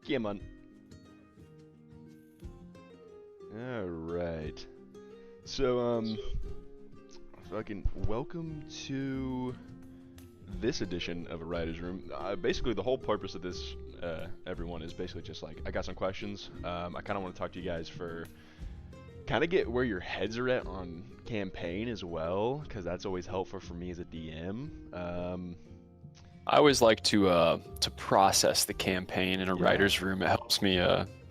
Yeah, man. All right. So, fucking welcome to this edition of a writer's room. Basically, the whole purpose of this, everyone, is basically just like I got some questions. I kind of want to talk to you guys for kind of get where your heads are at on campaign as well, because that's always helpful for me as a DM. I always like to process the campaign in a Yeah. writer's room. It helps me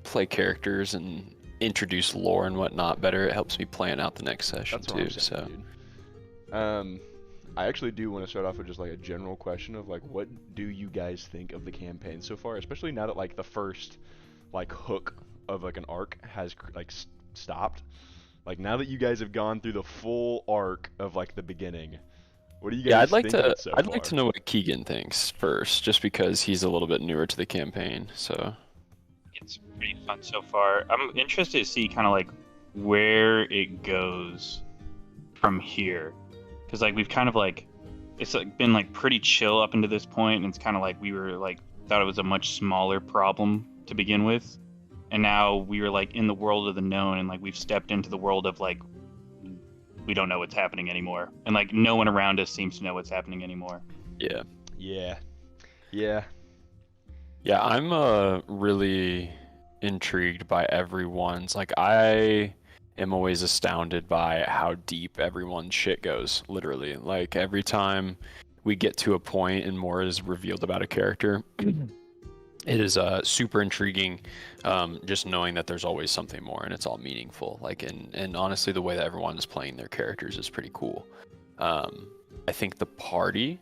play characters and introduce lore and whatnot better. It helps me plan out the next session That's what I'm too. saying, So dude. I actually do want to start off with just like a general question of like, what do you guys think of the campaign so far? Especially now that like the first like hook of like an arc has stopped. Like now that you guys have gone through the full arc of like the beginning, what do you yeah, guys think of it so I'd far? like to know what Keegan thinks first, just because he's a little bit newer to the campaign. So It's pretty fun so far. I'm interested to see kind of like where it goes from here, because like we've kind of like it's like been like pretty chill up into this point, and it's kind of like we were like thought it was a much smaller problem to begin with, and now we were like in the world of the known, and like we've stepped into the world of like we don't know what's happening anymore, and like no one around us seems to know what's happening anymore. yeah, Yeah. Yeah. yeah, I'm really intrigued by everyone's. Like I am always astounded by how deep everyone's shit goes. Literally, like every time we get to a point and more is revealed about a character. It is super intriguing, just knowing that there's always something more and it's all meaningful. Like, and honestly, the way that everyone is playing their characters is pretty cool. I think the party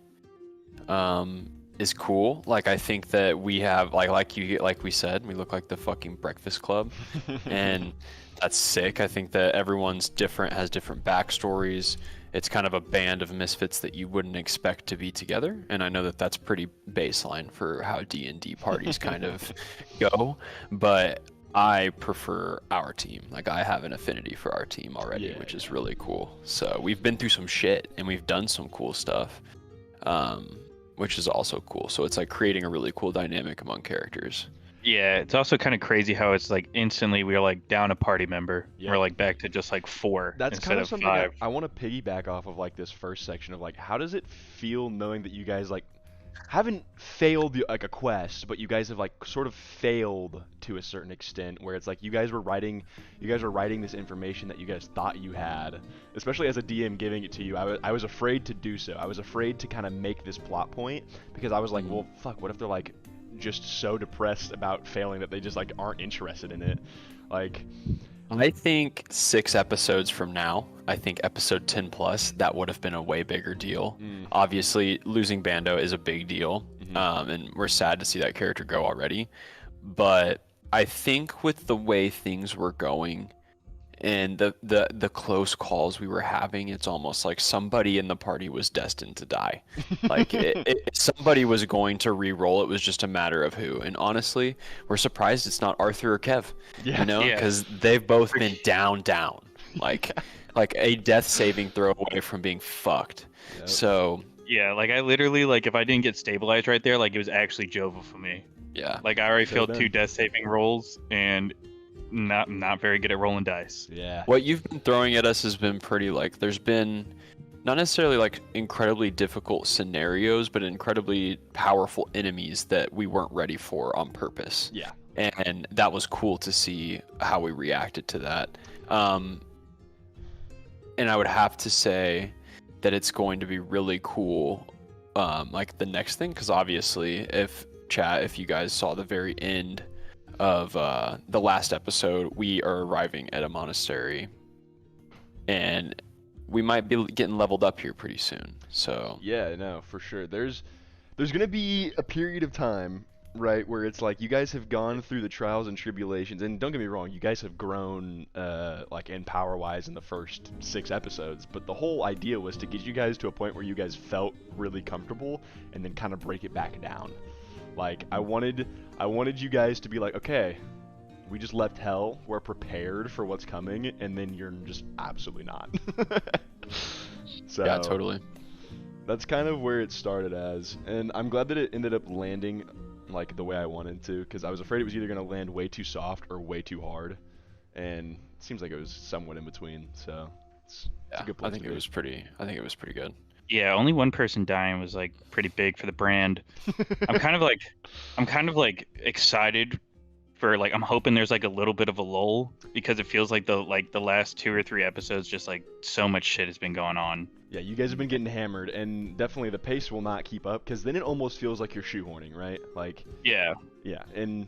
is cool. Like, I think that we have like we said, we look like the fucking Breakfast Club, and that's sick. I think that everyone's different, has different backstories. It's kind of a band of misfits that you wouldn't expect to be together, and I know that that's pretty baseline for how D&D parties kind of go, but I prefer our team. Like I have an affinity for our team already, Yeah, which is really cool. So we've been through some shit and we've done some cool stuff, which is also cool. So it's like creating a really cool dynamic among characters. Yeah, it's also kind of crazy how it's like instantly we are like down a party member. Yep. We're like back to just like 4 That's instead kind of of something 5. I want to piggyback off of like this first section of like how does it feel knowing that you guys like haven't failed like a quest, but you guys have like sort of failed to a certain extent where it's like you guys were writing this information that you guys thought you had, especially as a DM giving it to you. I was afraid to do so. I was afraid to kind of make this plot point because I was like, well, fuck, what if they're like just so depressed about failing that they just like aren't interested in it? Like, I think 6 episodes from now, I think episode 10 plus, that would have been a way bigger deal. Obviously, losing Bando is a big deal, and we're sad to see that character go already. But I think with the way things were going and the close calls we were having, it's almost like somebody in the party was destined to die. Like somebody was going to re-roll. It was just a matter of who. And honestly, we're surprised it's not Arthur or Kev. Yeah. You know, Yeah. because they've both been down, like like a death saving throw away from being fucked. Yep. So Yeah, like I literally like if I didn't get stabilized right there, like it was actually Jova for me. yeah, Like I already Could've failed been. 2 death saving rolls and not very good at rolling dice. yeah. what you've been throwing at us has been pretty like there's been not necessarily like incredibly difficult scenarios, but incredibly powerful enemies that we weren't ready for on purpose. Yeah. And that was cool to see how we reacted to that. And I would have to say that it's going to be really cool, like the next thing, because obviously, if you guys saw the very end of the last episode, we are arriving at a monastery, and we might be getting leveled up here pretty soon. So Yeah, no, for sure. There's gonna be a period of time, right, where it's like you guys have gone through the trials and tribulations, and don't get me wrong, you guys have grown, like in power-wise in the first 6 episodes, but the whole idea was to get you guys to a point where you guys felt really comfortable, and then kind of break it back down. Like I wanted you guys to be like, okay, we just left hell, we're prepared for what's coming, and then you're just absolutely not. So yeah, totally. that's kind of where it started as, and I'm glad that it ended up landing like the way I wanted to, because I was afraid it was either gonna land way too soft or way too hard, and it seems like it was somewhat in between. So it's a good place I think to it be. was pretty. I think it was pretty good. Yeah, only one person dying was like pretty big for the brand. I'm kind of like excited for like I'm hoping there's like a little bit of a lull because it feels like the last 2 or 3 episodes just like so much shit has been going on. Yeah, you guys have been getting hammered, and definitely the pace will not keep up, because then it almost feels like you're shoehorning, right? Like, Yeah. yeah, and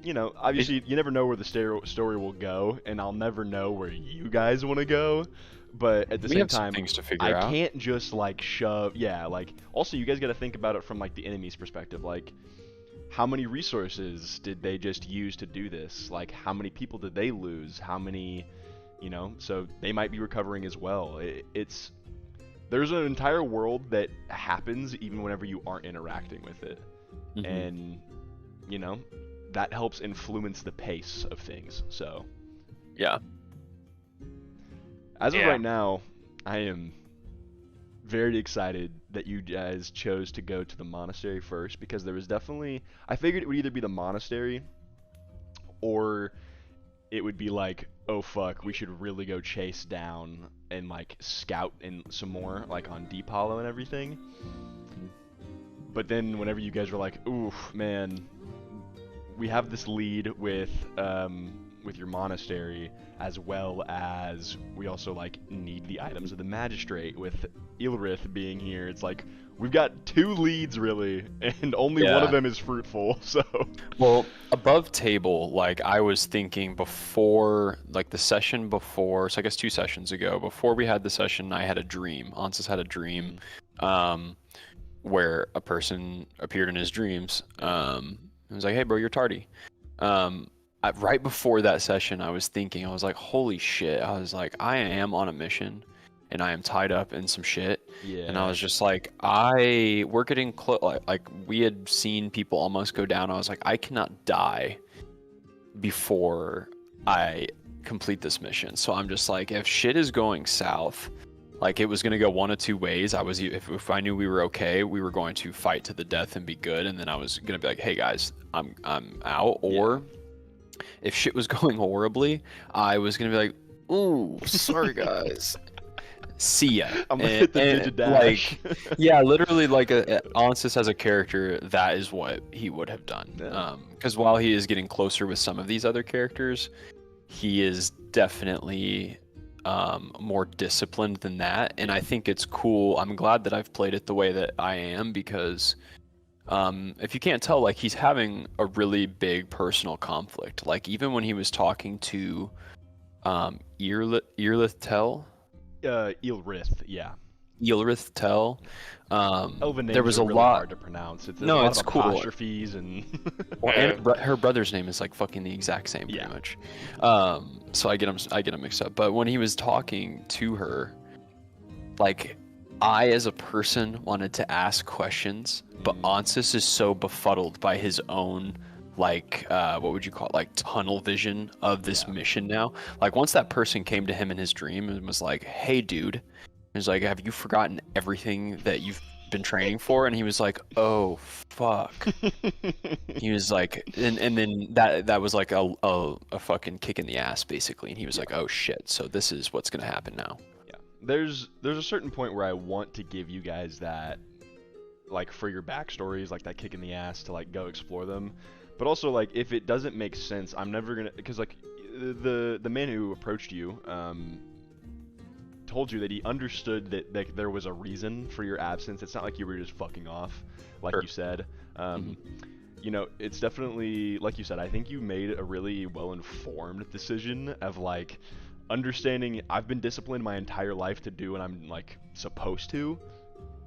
you know, obviously you never know where the story will go, and I'll never know where you guys want to go, but at the We same have some time, things to figure I out. can't just like shove. Yeah, like also you guys got to think about it from like the enemy's perspective, like. How many resources did they just use to do this? Like, how many people did they lose? How many, you know? So they might be recovering as well. There's an entire world that happens even whenever you aren't interacting with it, Mhm. and you know, that helps influence the pace of things. So Yeah. as of Yeah. right now, I am very excited that you guys chose to go to the monastery first, because there was definitely, I figured it would either be the monastery or it would be like, oh fuck, we should really go chase down and like scout in some more, like on Deep Hollow and everything. But then whenever you guys were like, oof, man, we have this lead with your monastery, as well as we also like need the items of the magistrate, with Ilrith being here. It's like we've got 2 leads really, and only one of Yeah. them is fruitful. So Well, above table, like I was thinking before, like the session before, so I guess 2 sessions ago, before we had the session, I had a dream. Ansys had a dream, where a person appeared in his dreams. It was like, "Hey, bro, you're tardy." Right before that session, I was thinking, I was like, "Holy shit!" I was like, "I am on a mission, and I am tied up in some shit." yeah, And I was just like, we're getting close. Like we had seen people almost go down. I was like, I cannot die before I complete this mission. So I'm just like, if shit is going south, like it was gonna go one of 2 ways. If I knew we were okay, we were going to fight to the death and be good. And then I was gonna be like, hey guys, I'm out. Or if shit was going horribly, I was gonna be like, ooh, sorry guys. See ya. I'm gonna hit the And, Digidash. like, yeah, literally, like Ansys as a character, that is what he would have done. Yeah. Because while he is getting closer with some of these other characters, he is definitely more disciplined than that, and I think it's cool. I'm glad that I've played it the way that I am, because if you can't tell, like he's having a really big personal conflict. Like even when he was talking to Earlith Tell. Ilrith, yeah. Ylrith Tell. Elven names There was are a really lot. hard to pronounce. It's No, a lot it's of cool. apostrophes and Well, and her brother's name is like fucking the exact same, pretty Yeah. much. So I get them mixed up. But when he was talking to her, like I, as a person, wanted to ask questions, but Ansys is so befuddled by his own, like, what would you call it, like tunnel vision of this mission now. Like once that person came to him in his dream and was like, "Hey, dude," he was like, "Have you forgotten everything that you've been training for?" And he was like, "Oh, fuck." He was like, and then that was like a fucking kick in the ass, basically. And he was like, "Oh shit, so this is what's gonna happen now." Yeah. There's a certain point where I want to give you guys that, like, for your backstories, like that kick in the ass to like go explore them. But also, like, if it doesn't make sense, I'm never gonna, because like the man who approached you told you that he understood that there was a reason for your absence. It's not like you were just fucking off, like Sure. you said. You know, it's definitely, like you said, I think you made a really well-informed decision of like understanding I've been disciplined my entire life to do what I'm like supposed to.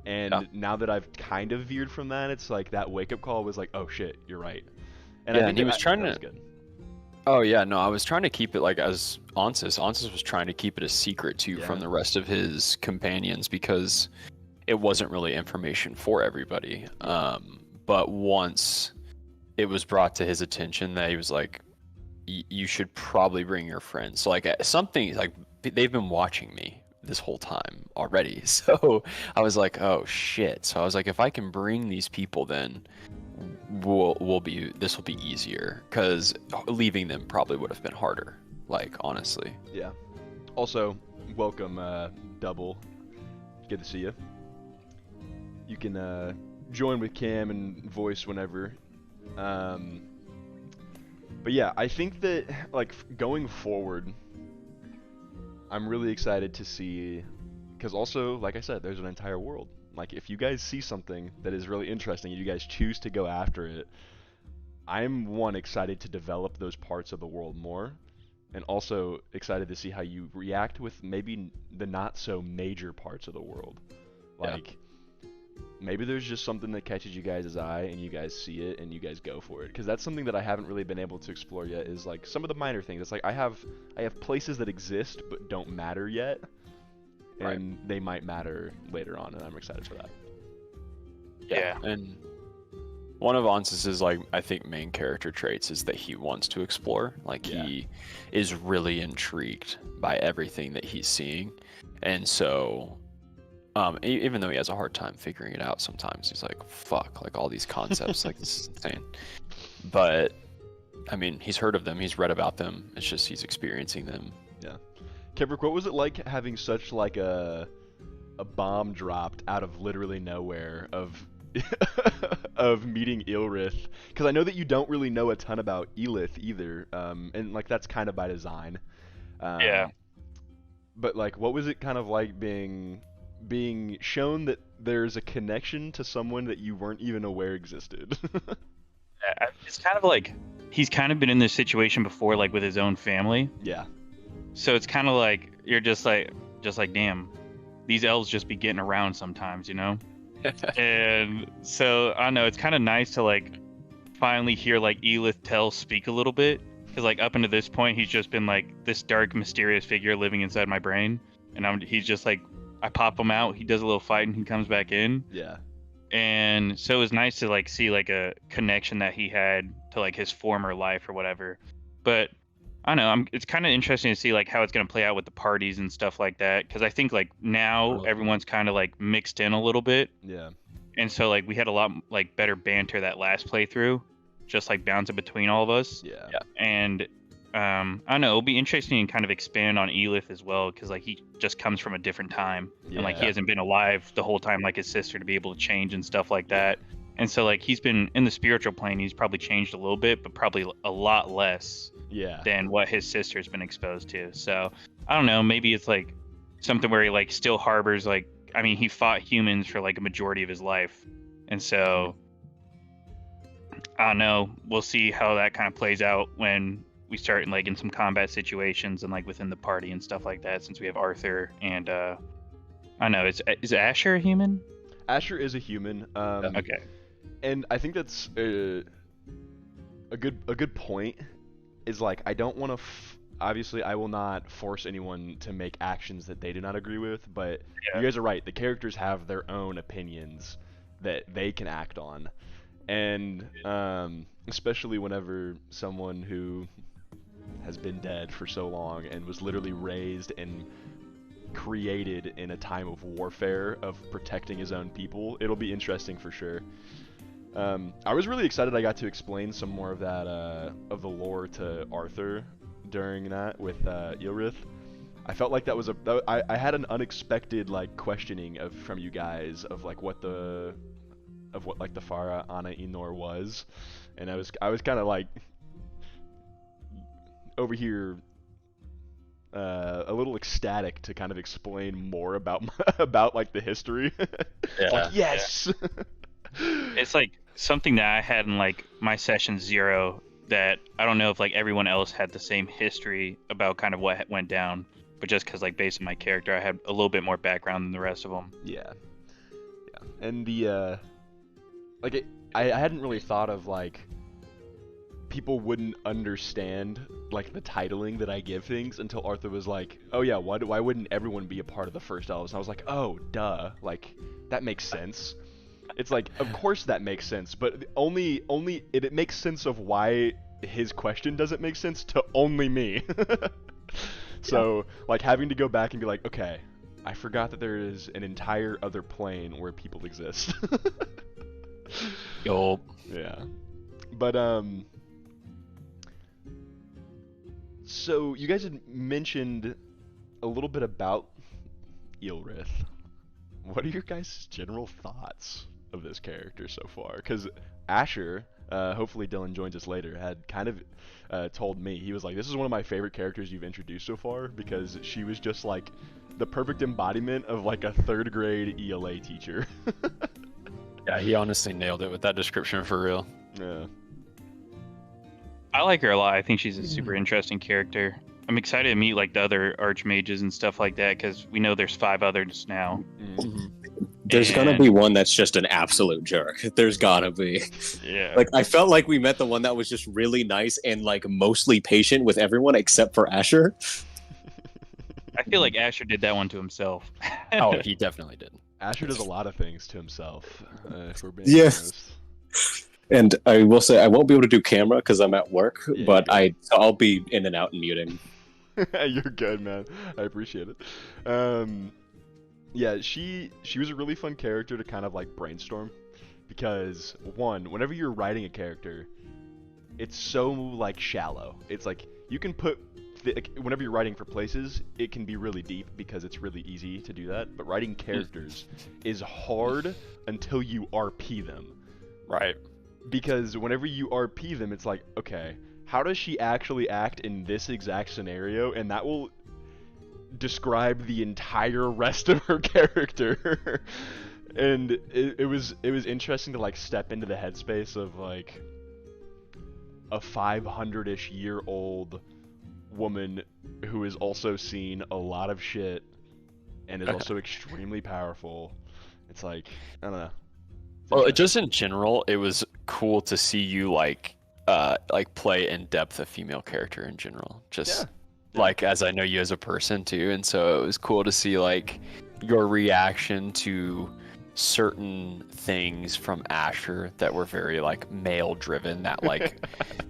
And Yeah. now that I've kind of veered from that, it's like that wake-up call was like, oh shit, you're right. And Yeah, I think and he was trying that was to- good. Oh yeah, no, I was trying to keep it like as Ansys was trying to keep it a secret too Yeah. from the rest of his companions, because it wasn't really information for everybody. But once it was brought to his attention that he was like, you should probably bring your friends. So like something like they've been watching me this whole time already. So I was like, oh shit. So I was like, if I can bring these people, then this will be easier, because leaving them probably would have been harder. Like, honestly. Yeah. Also, welcome, Double. Good to see you. You can join with Cam and voice whenever. But yeah, I think that like going forward, I'm really excited to see, because also, like I said, there's an entire world. Like, if you guys see something that is really interesting and you guys choose to go after it, I'm excited to develop those parts of the world more, and also excited to see how you react with maybe the not so major parts of the world. Like, maybe there's just something that catches you guys' eye and you guys see it and you guys go for it, because that's something that I haven't really been able to explore yet, is like some of the minor things. It's like I have places that exist but don't matter yet, and they might matter later on, and I'm excited for that. Yeah. And one of Ansys's, like, I think main character traits is that he wants to explore. Like, he is really intrigued by everything that he's seeing, and so even though he has a hard time figuring it out sometimes, he's like, fuck, like all these concepts, like this is insane. But I mean, he's heard of them, he's read about them, it's just he's experiencing them. Yeah. Kevrick, what was it like having such like a bomb dropped out of literally nowhere of of meeting Ilrith? Because I know that you don't really know a ton about Elith either, and like that's kind of by design. Yeah. But like, what was it kind of like being shown that there's a connection to someone that you weren't even aware existed? It's kind of like he's kind of been in this situation before, like with his own family. Yeah. So it's kind of like you're just like damn, these elves just be getting around sometimes, you know. And so I don't know, it's kind of nice to like finally hear like Elith Tell speak a little bit, because like up until this point he's just been like this dark mysterious figure living inside my brain, and he's just like, I pop him out, he does a little fight, and he comes back in. Yeah. And so it was nice to like see like a connection that he had to like his former life or whatever. But I don't know, it's kind of interesting to see like how it's going to play out with the parties and stuff like that, because I think like now everyone's kind of like mixed in a little bit. Yeah. And so like we had a lot like better banter that last playthrough, just like bouncing between all of us. Yeah. And I don't know, it'll be interesting to kind of expand on Elith as well, because like he just comes from a different time, and like he hasn't been alive the whole time like his sister to be able to change and stuff like that. And so like he's been in the spiritual plane, he's probably changed a little bit, but probably a lot less than what his sister's been exposed to. So I don't know, maybe it's like something where he like still harbors like, I mean, he fought humans for like a majority of his life, and so I don't know, we'll see how that kind of plays out when we start in some combat situations and like within the party and stuff like that, since we have Arthur and I don't know, is Asher a human? Asher is a human. Okay. And I think that's a good point. Is like, I don't want to obviously I will not force anyone to make actions that they do not agree with, but you guys are right, the characters have their own opinions that they can act on. And especially whenever someone who has been dead for so long and was literally raised and created in a time of warfare, of protecting his own people, it'll be interesting for sure. I was really excited I got to explain some more of that of the lore to Arthur during that with Ilrith. I felt like that was I had an unexpected like questioning from you guys of like what the Fara Anna Inor was, and I was kind of like over here a little ecstatic to kind of explain more about about like the history. Like, yes. It's like something that I had in like my session 0 that I don't know if like everyone else had the same history about kind of what went down, but just because like based on my character I had a little bit more background than the rest of them. And the I hadn't really thought of like people wouldn't understand like the titling that I give things until Arthur was like, oh yeah, why wouldn't everyone be a part of the First Elves? And I was like, oh duh, like that makes sense. It's like, of course that makes sense, but only it makes sense of why his question doesn't make sense to only me. So like having to go back and be like, okay, I forgot that there is an entire other plane where people exist. Yo. Yeah. But so you guys had mentioned a little bit about Eelrith. What are your guys' general thoughts of this character so far? Because Asher, hopefully Dylan joins us later, had kind of told me, he was like, this is one of my favorite characters you've introduced so far, because she was just like the perfect embodiment of like a 3rd grade ELA teacher. Yeah, he honestly nailed it with that description for real. Yeah. I like her a lot. I think she's a super interesting character. I'm excited to meet like the other archmages and stuff like that because we know there's 5 others now. There's gonna be one that's just an absolute jerk. There's gotta be. Yeah. Like, I felt like we met the one that was just really nice and like mostly patient with everyone except for Asher. I feel like Asher did that one to himself. Oh, he definitely did. Asher does a lot of things to himself, if we're being Yeah. honest. And I will say I won't be able to do camera because I'm at work, Yeah, but yeah. I'll be in and out and muting. You're good, man. I appreciate it. Yeah, she was a really fun character to kind of like brainstorm because one, whenever you're writing a character, it's so like shallow. It's like you can put like, whenever you're writing for places, it can be really deep because it's really easy to do that. But writing characters is hard until you RP them. Right. Because whenever you RP them, it's like, okay, how does she actually act in this exact scenario? And that will describe the entire rest of her character. And it was interesting to like step into the headspace of like a 500-ish year old woman who has also seen a lot of shit and is also extremely powerful. It's like, I don't know. Well, just in general, it was cool to see you like play in depth a female character in general. Just like as I know you as a person too, and so it was cool to see like your reaction to certain things from Asher that were very like male driven, that like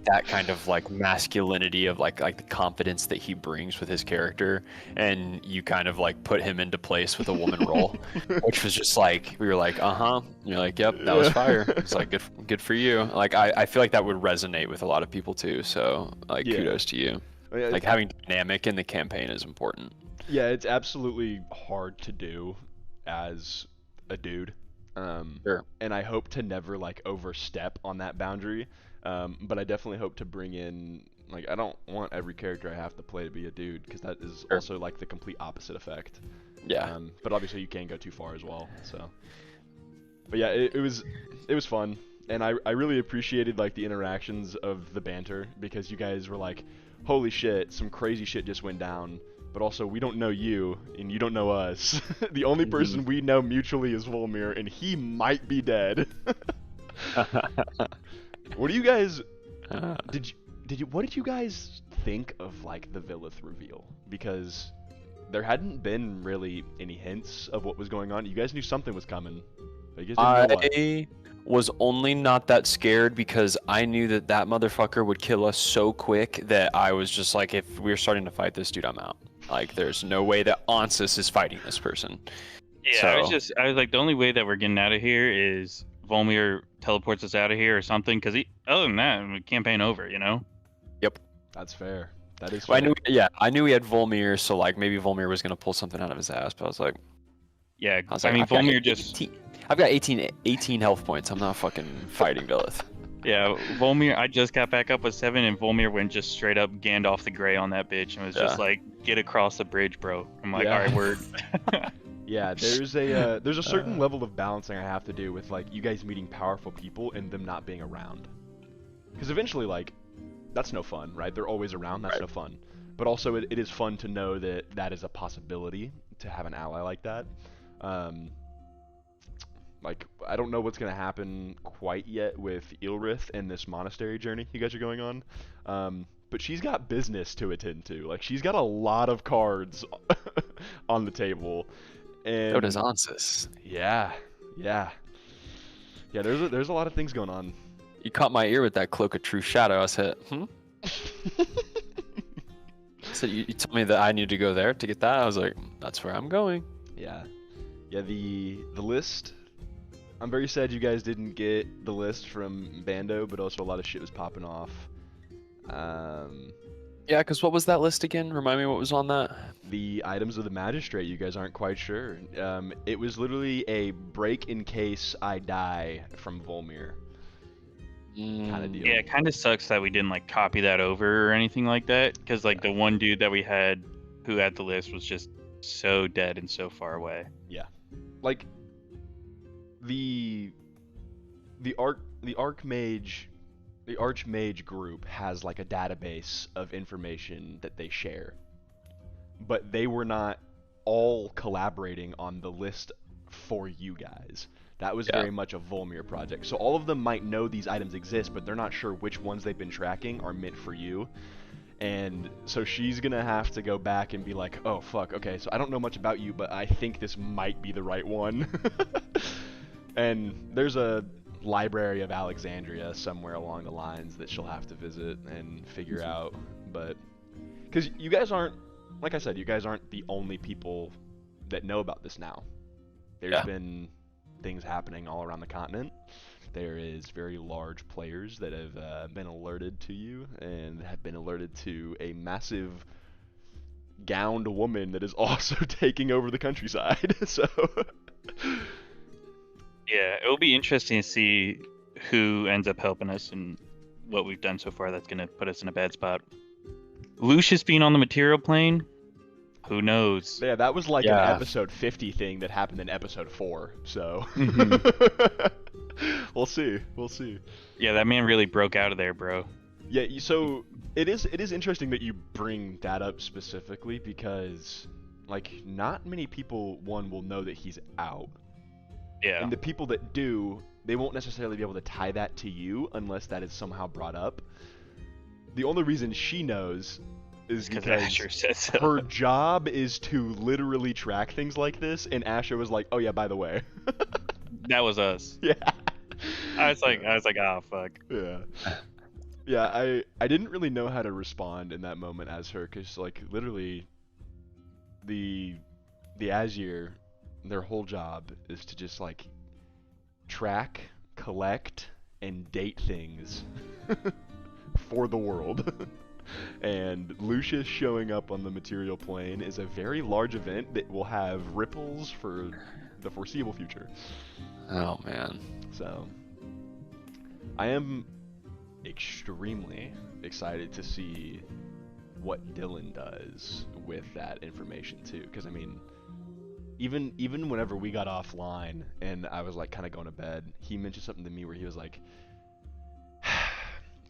that kind of like masculinity of like the confidence that he brings with his character, and you kind of like put him into place with a woman role, which was just like we were like you're like, yep, that was fire. It's like good for you. Like I feel like that would resonate with a lot of people too, so like kudos to you. Like having dynamic in the campaign is important. Yeah, it's absolutely hard to do as a dude. Sure. And I hope to never like overstep on that boundary. But I definitely hope to bring in, like, I don't want every character I have to play to be a dude, because that is also like the complete opposite effect. Yeah. But obviously you can go too far as well. So. But yeah, it was fun, and I really appreciated like the interactions of the banter, because you guys were like, holy shit, some crazy shit just went down. But also, we don't know you, and you don't know us. The only person we know mutually is Volmir, and he might be dead. What do you guys... What did you guys think of, like, the Vilith reveal? Because there hadn't been really any hints of what was going on. You guys knew something was coming, but you guys didn't know what. I was only not that scared because I knew that motherfucker would kill us so quick that I was just like, if we're starting to fight this dude, I'm out. Like, there's no way that Ansys is fighting this person. Yeah, So- I was like, the only way that we're getting out of here is Volmir teleports us out of here or something, because other than that, campaign over, you know? That's fair. That is Well, fair. I knew he had Volmir, so like maybe Volmir was gonna pull something out of his ass, but I was like, Yeah, like, I mean, I've got Volmir just... 18 I've got 18 health points. I'm not fucking fighting Vilith. Yeah, Volmir, I just got back up with 7, and Volmir went just straight up Gandalf the Grey on that bitch, and was just like, get across the bridge, bro. I'm like, Yeah. alright, word. Yeah, there's a certain level of balancing I have to do with like you guys meeting powerful people and them not being around. Because eventually, like, that's no fun, right? They're always around. That's no fun. But also, it is fun to know that that is a possibility to have an ally like that. Like, I don't know what's gonna happen quite yet with Eelrith and this monastery journey you guys are going on. But she's got business to attend to. Like, she's got a lot of cards on the table. And So does Ansys. yeah. There's a lot of things going on. You caught my ear with that cloak of true shadow. I said, So you told me that I need to go there to get that. I was like, that's where I'm going. Yeah, the list. I'm very sad you guys didn't get the list from Bando, but also a lot of shit was popping off. Yeah, because what was that list again? Remind me what was on that. The items of the magistrate, you guys aren't quite sure. It was literally a break in case I die from Volmir kind of deal. Yeah, it kind of sucks that we didn't like copy that over or anything like that, because like the one dude that we had who had the list was just so dead and so far away. Like the archmage group has like a database of information that they share, but they were not all collaborating on the list for you guys. That was very much a Volmir project. So all of them might know these items exist, but they're not sure which ones they've been tracking are meant for you. And so she's gonna have to go back and be like, oh fuck, okay, so I don't know much about you, but I think this might be the right one. And there's a Library of Alexandria somewhere along the lines that she'll have to visit and figure out. But because you guys aren't, like I said, you guys aren't the only people that know about this now. There's been things happening all around the continent. There is very large players that have been alerted to you and have been alerted to a massive gowned woman that is also taking over the countryside. So Yeah, it will be interesting to see who ends up helping us and what we've done so far that's going to put us in a bad spot. Lucius being on the material plane, who knows? yeah, that was like an episode 50 thing that happened in episode 4. So we'll see. Yeah, that man really broke out of there, bro. Yeah, so it is interesting that you bring that up specifically because like not many people will know that he's out. Yeah. And the people that do, they won't necessarily be able to tie that to you unless that is somehow brought up. The only reason she knows is because Asher said so. her job is to literally track things like this, and Asher was like, "Oh yeah, by the way." That was us. Yeah. I was like, oh fuck. Yeah. Yeah, I didn't really know how to respond in that moment as her, because like literally, the Azir, their whole job is to just like track, collect, and date things for the world. And Lucius showing up on the material plane is a very large event that will have ripples for the foreseeable future. Oh man. So I am extremely excited to see what Dylan does with that information too, because I mean, even whenever we got offline and I was like kind of going to bed, he mentioned something to me where he was like,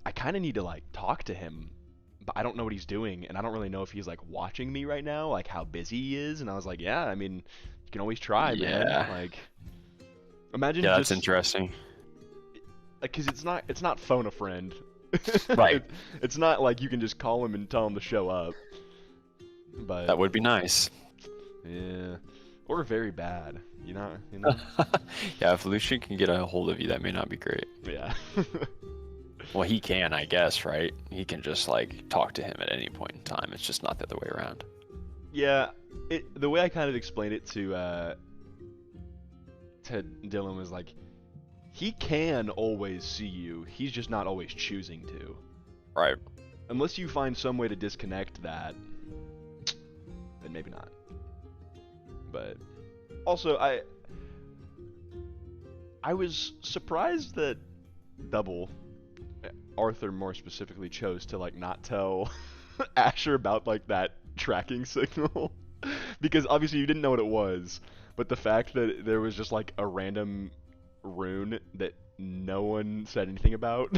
I kind of need to like talk to him, but I don't know what he's doing, and I don't really know if he's like watching me right now, like how busy he is. And I was like, yeah, I mean, you can always try, man. Like, imagine. Yeah, just, that's interesting. Because it's not phone a friend. Right. It's not like you can just call him and tell him to show up. But That would be nice. yeah, or very bad. You know. Yeah, if Lucian can get a hold of you, that may not be great. Yeah. Well, he can, I guess, right? He can just like talk to him at any point in time. It's just not the other way around. Yeah, the way I kind of explained it to Dylan was like, he can always see you. He's just not always choosing to. Right. Unless you find some way to disconnect that, then maybe not. But also, I was surprised that Double, Arthur more specifically, chose to like not tell Asher about like that tracking signal. Because obviously you didn't know what it was, but the fact that there was just like a random rune that no one said anything about.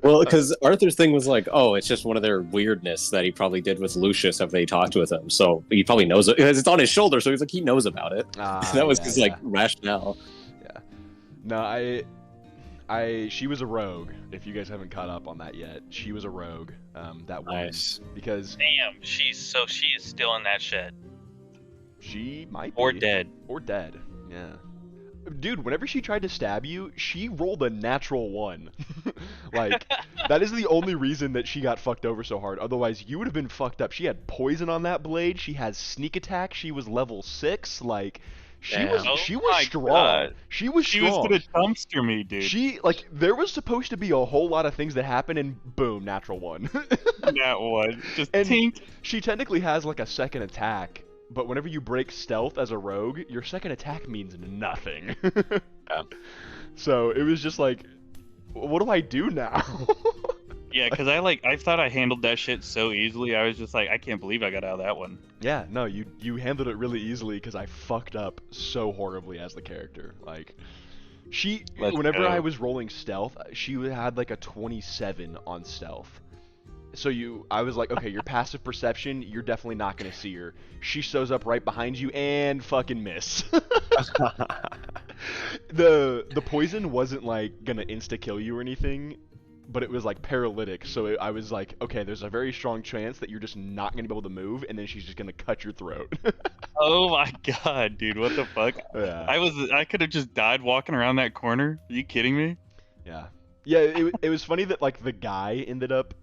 Well, because Arthur's thing was like, oh, it's just one of their weirdness that he probably did with Lucius after they talked with him. So he probably knows it because it's on his shoulder. So he's like, he knows about it. That was his like rationale. Yeah. No, she was a rogue. If you guys haven't caught up on that yet, she was a rogue. That woman. Nice. Because Damn, she is still in that shed. she might Or be. dead. Or dead. Yeah. Dude, whenever she tried to stab you, she rolled a natural 1. Like, that is the only reason that she got fucked over so hard. Otherwise, you would have been fucked up. She had poison on that blade. She has sneak attack. She was level 6. Like, She was Oh she was my strong. God. She was She was strong. gonna dumpster me, dude. She like there was supposed to be a whole lot of things that happened, and boom, natural one. That one. Just And tink. she technically has like a second attack, but whenever you break stealth as a rogue, your second attack means nothing. Yeah. So it was just like, what do I do now? Yeah, because I thought I handled that shit so easily. I was just like, I can't believe I got out of that one. Yeah, no, you handled it really easily because I fucked up so horribly as the character. Like, Let's whenever go. I was rolling stealth, she had like a 27 on stealth. So I was like, okay, your passive perception, you're definitely not gonna see her. She shows up right behind you and fucking miss. The poison wasn't like gonna insta kill you or anything, but it was like paralytic. So I was like, okay, there's a very strong chance that you're just not gonna be able to move, and then she's just gonna cut your throat. Oh my god, dude, what the fuck? Yeah. I could have just died walking around that corner. Are you kidding me? Yeah. Yeah, it was funny that like the guy ended up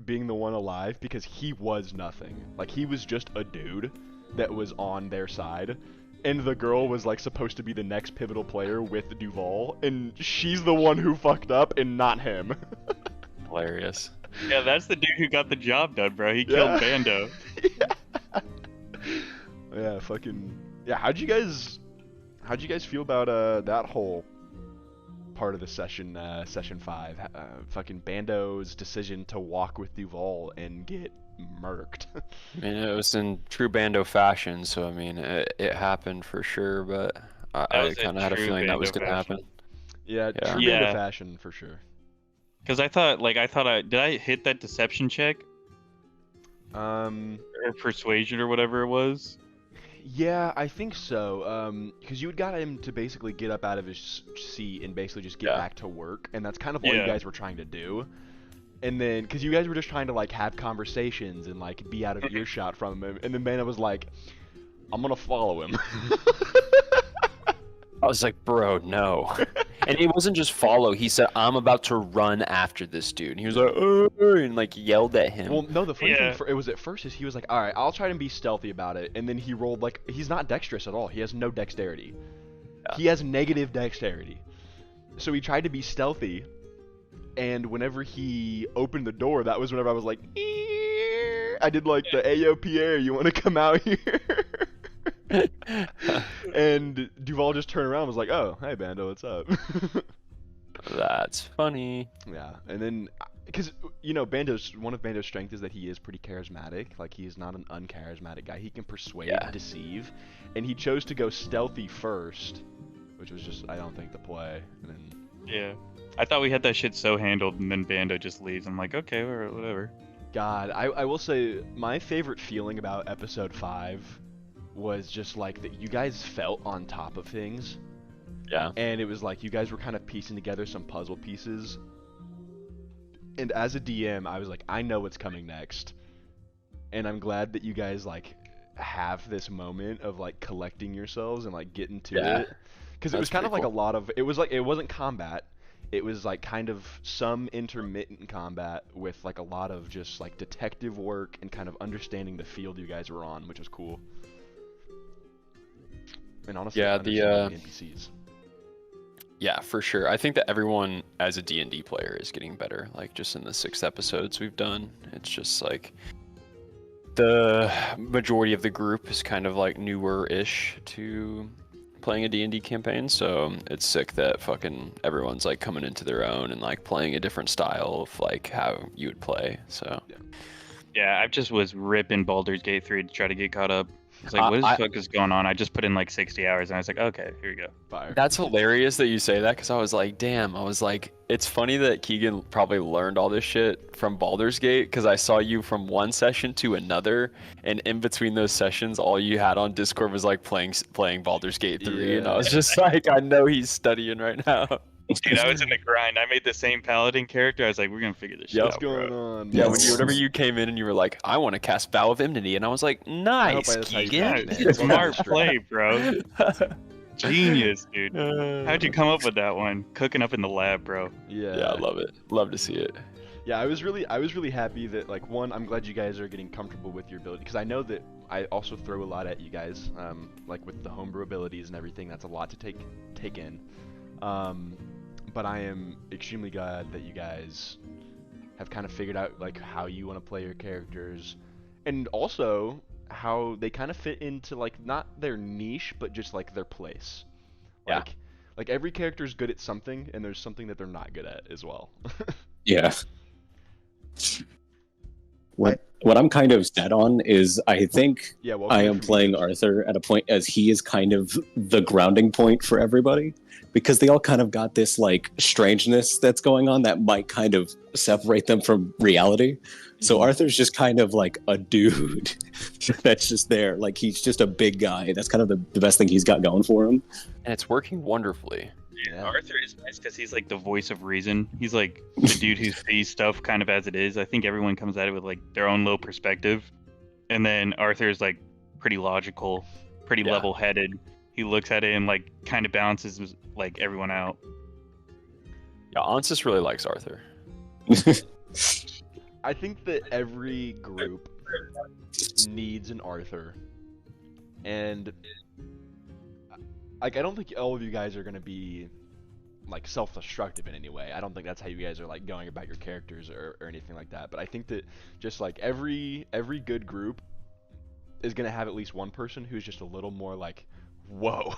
being the one alive because he was nothing. Like he was just a dude that was on their side. And the girl was like supposed to be the next pivotal player with Duval, and she's the one who fucked up and not him. Hilarious. Yeah, that's the dude who got the job done, bro. He killed Bando. Yeah, fucking yeah. How'd you guys feel about that whole part of the session, session 5? Fucking Bando's decision to walk with Duval and get murked. I mean, it was in true Bando fashion, so I mean, it happened for sure, but I was a kind of had a true feeling that was Bando gonna fashion. happen. Yeah, Yeah. true Yeah. Bando fashion for sure. Because did I hit that deception check or persuasion or whatever it was? Yeah, I think so. Because you had got him to basically get up out of his seat and basically just get Yeah. back to work, and that's kind of what you Yeah. guys were trying to do. And then, because you guys were just trying to like have conversations and like be out of earshot from him, and then Bando was like, "I'm gonna follow him." I was like, bro, no. And it wasn't just follow. He said, I'm about to run after this dude. And he was like, and like yelled at him. Well, no, the funny Yeah. thing it was at first is he was like, "All right, I'll try to be stealthy about it," and then he rolled like he's not dexterous at all. He has no dexterity. Yeah. He has negative dexterity. So he tried to be stealthy, and whenever he opened the door, that was whenever I was like, "Eeeeer." I did like the Ayo Pierre, you want to come out here? And Duval just turned around and was like, "Oh, hey Bando, what's up?" That's funny. Yeah, and then because one of Bando's strengths is that he is pretty charismatic. Like he is not an uncharismatic guy. He can persuade, Yeah. deceive, and he chose to go stealthy first, which was just I don't think the play. And then Yeah. I thought we had that shit so handled, and then Bando just leaves. I'm like, okay, whatever. God, I will say my favorite feeling about episode 5 was just like that you guys felt on top of things. Yeah. And it was like you guys were kind of piecing together some puzzle pieces. And as a DM, I was like, I know what's coming next. And I'm glad that you guys like have this moment of like collecting yourselves and like getting to Yeah. it. Because it was That's kind of like pretty a lot of it wasn't combat. It was like kind of some intermittent combat with like a lot of just like detective work and kind of understanding the field you guys were on, which was cool. And honestly, Yeah, understanding the NPCs. Yeah, for sure. I think that everyone as a D&D player is getting better. Like just in the 6 episodes we've done, it's just like the majority of the group is kind of like newer-ish to playing a D&D campaign, so it's sick that fucking everyone's like coming into their own and like playing a different style of like how you would play. So Yeah, I just was ripping Baldur's Gate 3 to try to get caught up. It's like, what the fuck is going on? I just put in like 60 hours, and I was like, okay, here we go. Fire. that's hilarious that you say that, because I was like, damn, I was like, it's funny that Keegan probably learned all this shit from Baldur's Gate, because I saw you from one session to another, and in between those sessions, all you had on Discord was like playing Baldur's Gate 3, and I was just like, I know he's studying right now. Dude, I was in the grind. I made the same paladin character. I was like, we're gonna figure this shit Yep. out, What's going bro. on? Yeah, bro? whenever you came in and you were like, I want to cast Vow of Enmity, and I was like, nice, that's how you Keegan. do it, man. Smart play, bro. Genius, dude. How'd you come? come up with that one? Cooking up in the lab, bro. Yeah. Yeah, I love it. Love to see it. Yeah, I was really happy that like one, I'm glad you guys are getting comfortable with your ability because I know that I also throw a lot at you guys, like with the homebrew abilities and everything. That's a lot to take in. But I am extremely glad that you guys have kind of figured out like how you want to play your characters, and also how they kind of fit into like not their niche, but just like their place. Yeah. Like every character is good at something, and there's something that they're not good at as well. Yeah. What I'm kind of set on is I think Yeah, well, I am playing Arthur at a point as he is kind of the grounding point for everybody, because they all kind of got this like strangeness that's going on that might kind of separate them from reality. So Arthur's just kind of like a dude that's just there. Like he's just a big guy. That's kind of the best thing he's got going for him. And it's working wonderfully. Yeah. Arthur is nice because he's like the voice of reason. He's like the dude who sees stuff kind of as it is. I think everyone comes at it with like their own low perspective, and then Arthur is like pretty logical, pretty level-headed. He looks at it and like kind of balances like everyone out. Yeah, Ansys really likes Arthur. I think that every group needs an Arthur, and like I don't think all of you guys are gonna be like self-destructive in any way. I don't think that's how you guys are like going about your characters or anything like that. But I think that just like every good group is gonna have at least one person who's just a little more like, whoa,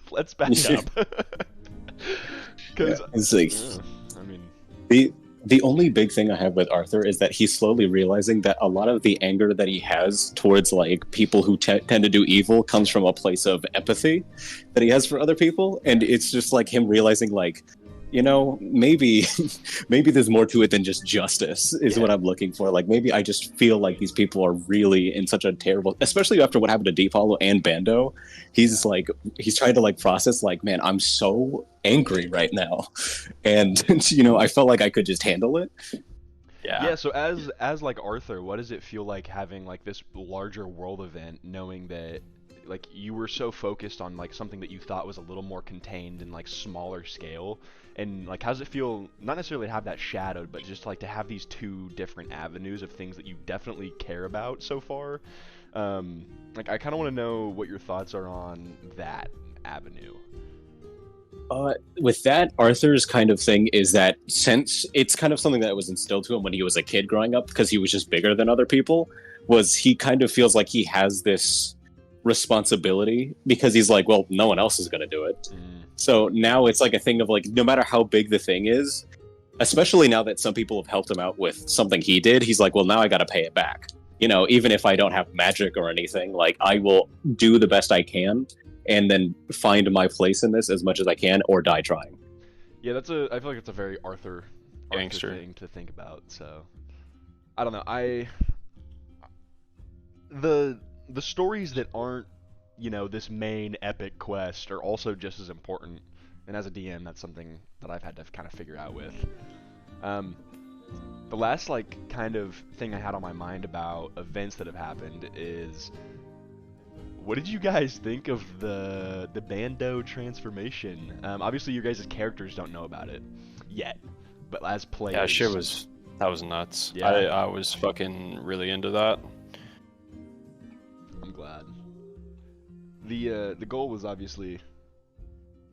let's back up. Because it's like, I mean, the only big thing I have with Arthur is that he's slowly realizing that a lot of the anger that he has towards like people who tend to do evil comes from a place of empathy that he has for other people, and it's just like him realizing like, you know, maybe there's more to it than just justice is what I'm looking for. Like maybe I just feel like these people are really in such a terrible, especially after what happened to Deep Hollow and Bando. He's trying to like process like, man, I'm so angry right now, and you know, I felt like I could just handle it. Yeah, so as like Arthur, what does it feel like having like this larger world event, knowing that like you were so focused on like something that you thought was a little more contained and like smaller scale, and like how does it feel not necessarily to have that shadowed, but just like to have these two different avenues of things that you definitely care about so far? Like I kind of want to know what your thoughts are on that avenue. With that, Arthur's kind of thing is that since it's kind of something that was instilled to him when he was a kid growing up, because he was just bigger than other people, was he kind of feels like he has this responsibility because he's like, well, no one else is going to do it. So now it's like a thing of like, no matter how big the thing is, especially now that some people have helped him out with something he did, he's like, well, now I got to pay it back. You know, even if I don't have magic or anything, like I will do the best I can and then find my place in this as much as I can, or die trying. Yeah, I feel like it's a very Arthur thing to think about. So I don't know. The stories that aren't, you know, this main epic quest are also just as important. And as a DM, that's something that I've had to kind of figure out with. The last like kind of thing I had on my mind about events that have happened is, what did you guys think of the Bando transformation? Obviously, your guys' characters don't know about it yet, but as players, yeah, that was nuts. Yeah. I was fucking really into that. I'm glad. The goal was obviously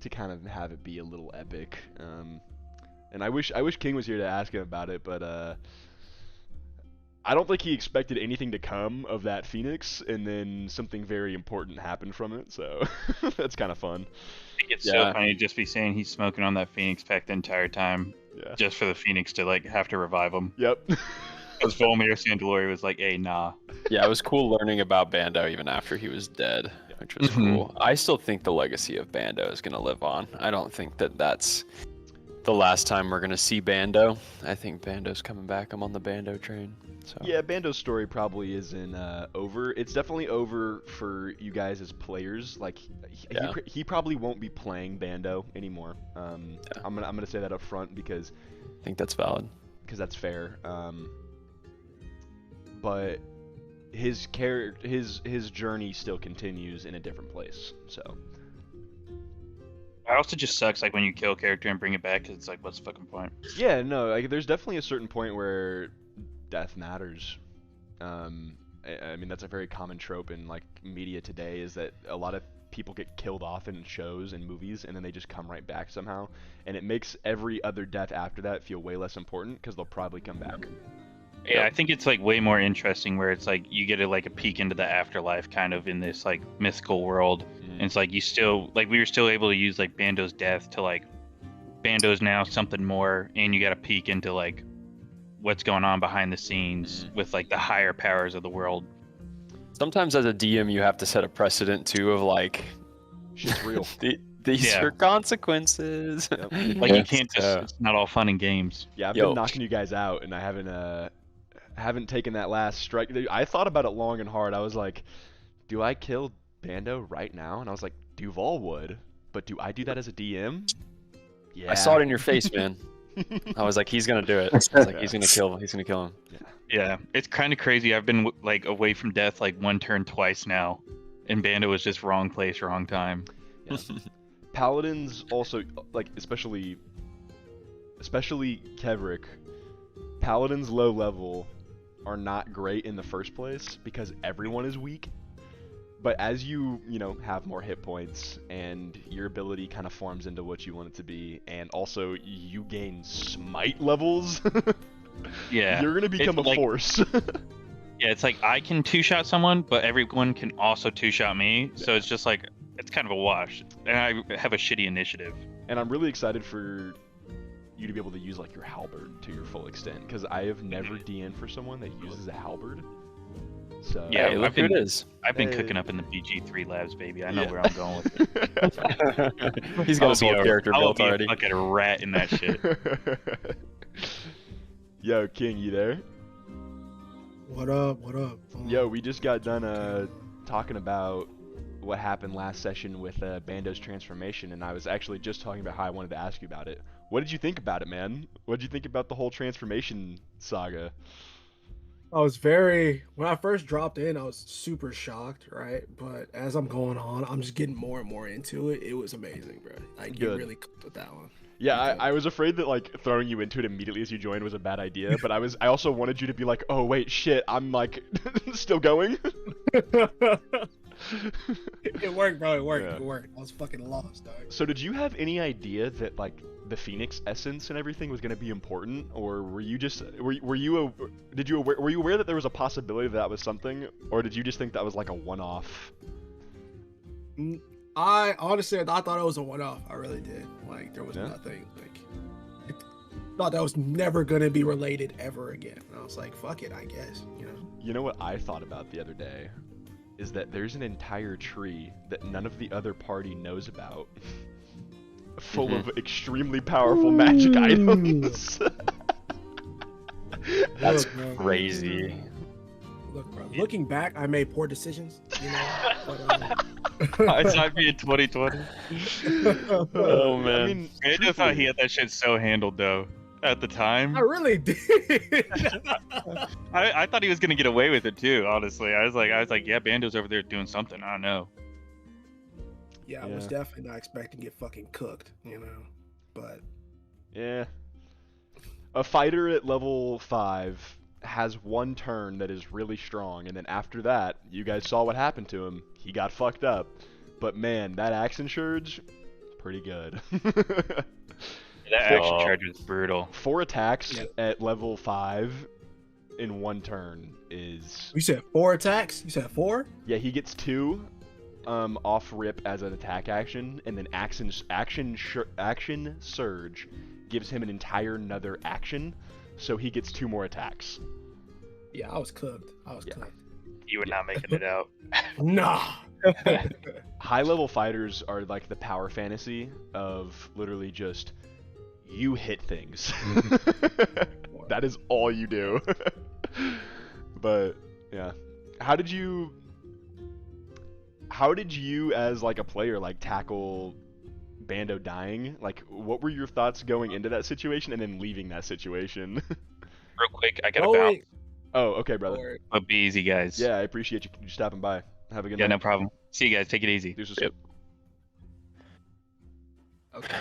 to kind of have it be a little epic, and I wish King was here to ask him about it, but I don't think he expected anything to come of that Phoenix, and then something very important happened from it, so that's kind of fun. I think it's so funny to just be saying he's smoking on that Phoenix pack the entire time, just for the Phoenix to like have to revive him. Yep. Because Volmir Sandalori was like, hey, nah. Yeah, it was cool learning about Bando even after he was dead, which was cool. I still think the legacy of Bando is going to live on. I don't think that that's the last time we're going to see Bando. I think Bando's coming back. I'm on the Bando train. So. Yeah, Bando's story probably isn't over. It's definitely over for you guys as players. Like, he probably won't be playing Bando anymore. I'm gonna say that up front because I think that's valid. Because that's fair. But his journey still continues in a different place. So. also just sucks like when you kill a character and bring it back, 'cause it's like, what's the fucking point? Yeah, no, like there's definitely a certain point where death matters. I mean that's a very common trope in like media today is that a lot of people get killed off in shows and movies and then they just come right back somehow, and it makes every other death after that feel way less important because they'll probably come back. Yeah, I think it's like way more interesting where it's like you get a peek into the afterlife kind of in this like mythical world. And it's like you still like we were still able to use like Bando's death to like Bando's now something more, and you got a peek into like what's going on behind the scenes with like the higher powers of the world. Sometimes as a DM, you have to set a precedent too of like, Shit's real. these Yeah. are consequences. Yep. Like you can't just it's not all fun and games. Yeah, I've Yo. been knocking you guys out, and I haven't taken that last strike. I thought about it long and hard. I was like, do I kill Bando right now? And I was like, Duval would, but do I do that as a DM? Yeah. I saw it in your face, man. I was like, he's gonna do it. I was like, he's gonna kill him. Yeah, it's kind of crazy. I've been like away from death like one turn twice now, and Bando was just wrong place, wrong time. Yeah. Paladins also, like, especially Kevrick, Paladins low level are not great in the first place because everyone is weak. But as you have more hit points and your ability kind of forms into what you want it to be, and also you gain smite levels, Yeah, you're gonna become a like- force. Yeah, it's like I can two-shot someone, but everyone can also two-shot me. So it's just like it's kind of a wash, and I have a shitty initiative. And I'm really excited for you to be able to use like your halberd to your full extent, because I have never DN'd for someone that uses a halberd. So Yeah, Hey, look who it is. I've been Hey. cooking up in the BG3 labs, baby. I know Yeah. where I'm going with it. He's got his whole character I'll built be already. a fucking rat in that shit. Yo, King, you there? What up? What up? Yo, we just got done talking about what happened last session with Bando's transformation, and I was actually just talking about how I wanted to ask you about it. What did you think about it, man? What did you think about the whole transformation saga? When I first dropped in, I was super shocked, right? But as I'm going on, I'm just getting more and more into it. It was amazing, bro. Like you Good. really cooked with that one. Yeah, Okay. I was afraid that like throwing you into it immediately as you joined was a bad idea, but I also wanted you to be like, oh wait, shit, I'm like still going. It worked, bro. It worked. Yeah. It worked. I was fucking lost, dog. So did you have any idea that like the Phoenix essence and everything was going to be important, or were you just were you aware that there was a possibility that was something, or did you just think that was like a one-off? I honestly, I thought it was a one-off. I really did. Like there was Yeah. nothing. Like I thought that was never gonna be related ever again. And I was like, fuck it, I guess. You know. You know what I thought about the other day is that there's an entire tree that none of the other party knows about, full of extremely powerful magic items. That's Look, bro. crazy. Look, bro. Looking back, I made poor decisions. You know. It's not being 2020. Oh man. I mean, I just thought he had that shit so handled though. At the time, I really did. I thought he was gonna get away with it too. Honestly, I was like, yeah, Bando's over there doing something. I don't know. Yeah, I was Yeah. definitely not expecting to get fucking cooked, you know. But yeah. A fighter at level 5 has one turn that is really strong, and then after that, you guys saw what happened to him. He got fucked up. But man, that action surge, pretty good. That action Oh. charge was brutal. 4 attacks Yeah. at level 5 in one turn is... you said 4 attacks? You said 4? Yeah, he gets 2 off rip as an attack action, and then action surge gives him an entire another action, so he gets 2 more attacks. Yeah, I was cooked. I was Yeah. cooked. You were not making it out. Nah. High level fighters are like the power fantasy of literally just you hit things. That is all you do. But yeah, how did you as like a player like tackle Bando dying? Like what were your thoughts going into that situation and then leaving that situation? Real quick, I gotta Oh, bounce. wait. Oh, okay, brother. Or- But be easy, guys. Yeah, I appreciate you stopping by. Have a good Yeah, night. no problem. See you guys. Take it easy. Deuces. Yep. Okay.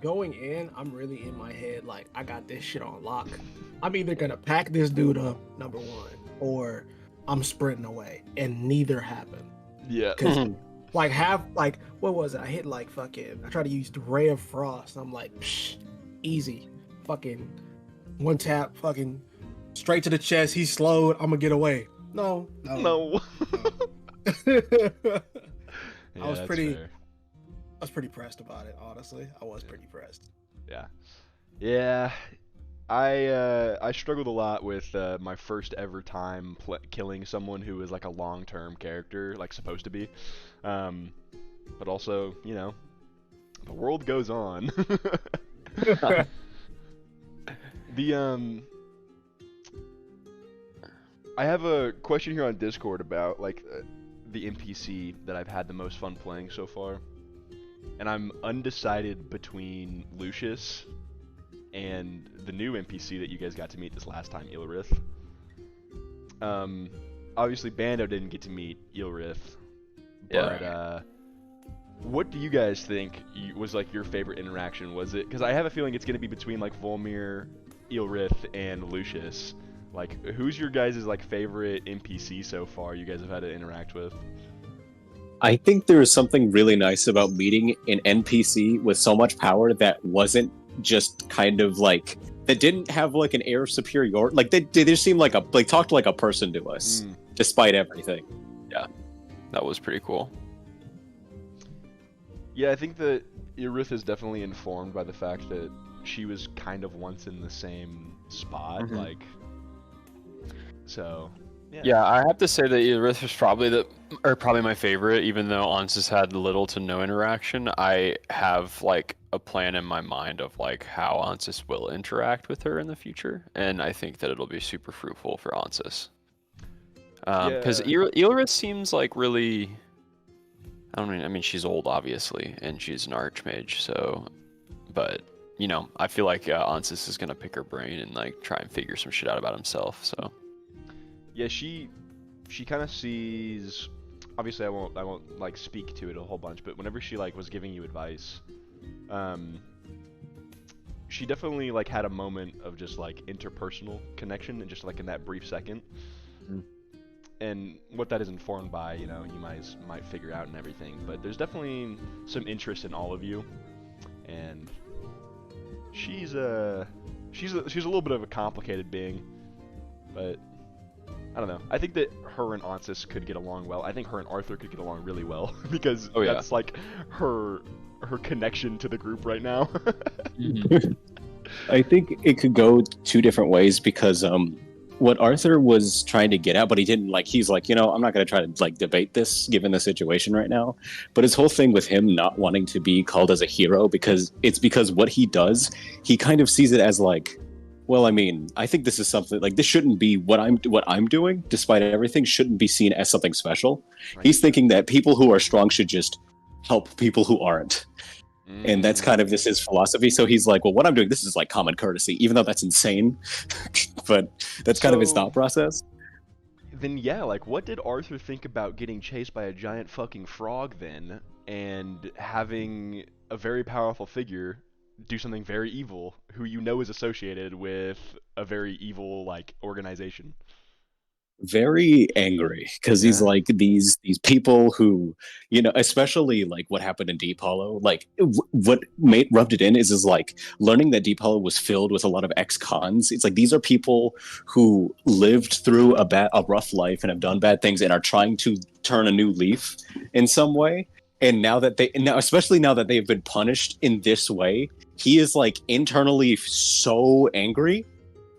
Going in, I'm really in my head like I got this shit on lock. I'm either gonna pack this dude up, number one, or I'm sprinting away, and neither happened. Yeah. Cause like what was it? I hit like fucking. I tried to use the Ray of Frost. I'm like, psh, easy, fucking one tap, fucking straight to the chest. He's slowed. I'm gonna get away. No. No. I was that's pretty. fair. I was pretty pressed about it, honestly. I was pretty pressed. Yeah. Yeah. I struggled a lot with my first ever time killing someone who was like a long-term character, like supposed to be. But also, you know, the world goes on. The I have a question here on Discord about like the NPC that I've had the most fun playing so far. And I'm undecided between Lucius and the new NPC that you guys got to meet this last time, Ilrith. Obviously Bando didn't get to meet Ilrith, but what do you guys think was like your favorite interaction? Was it, because I have a feeling it's going to be between like Volmir, Ilrith, and Lucius. Like, who's your guys' like favorite NPC so far you guys have had to interact with? I think there is something really nice about meeting an NPC with so much power that wasn't just kind of like, that didn't have like an air of superiority. Like they just seemed like talked like a person to us, despite everything. Yeah, that was pretty cool. Yeah, I think that Irith is definitely informed by the fact that she was kind of once in the same spot, like, so. Yeah, I have to say that Irith was probably my favorite, even though Ansys had little to no interaction. I have like a plan in my mind of like how Ansys will interact with her in the future, and I think that it'll be super fruitful for Ansys. Because Irith seems like really, I mean she's old obviously, and she's an archmage, so, but you know, I feel like Ansys is gonna pick her brain and like try and figure some shit out about himself. So. Yeah, she kind of sees. Obviously, I won't like speak to it a whole bunch, but whenever she like was giving you advice, she definitely like had a moment of just like interpersonal connection, and just like in that brief second. And what that is informed by, you know, you might figure out and everything. But there's definitely some interest in all of you, and she's a little bit of a complicated being, but. I don't know. I think that her and Ansys could get along well. I think her and Arthur could get along really well because that's like her connection to the group right now. I think it could go two different ways because what Arthur was trying to get at, but he didn't like. He's like, you know, I'm not going to try to like debate this given the situation right now. But his whole thing with him not wanting to be called as a hero because what he does, he kind of sees it as like. Well, I mean, I think this is something like this shouldn't be what I'm doing, despite everything, shouldn't be seen as something special. Right. He's thinking that people who are strong should just help people who aren't. And that's kind of his philosophy. So he's like, well, what I'm doing, this is like common courtesy, even though that's insane. But that's kind of his thought process. Then yeah, like what did Arthur think about getting chased by a giant fucking frog then, and having a very powerful figure do something very evil, who you know is associated with a very evil like organization? Very angry because he's like these people who, you know, especially like what happened in Deep Hollow. Like what rubbed it in is like learning that Deep Hollow was filled with a lot of ex-cons. It's like these are people who lived through a rough life and have done bad things and are trying to turn a new leaf in some way. And especially now that they've been punished in this way, he is like internally so angry,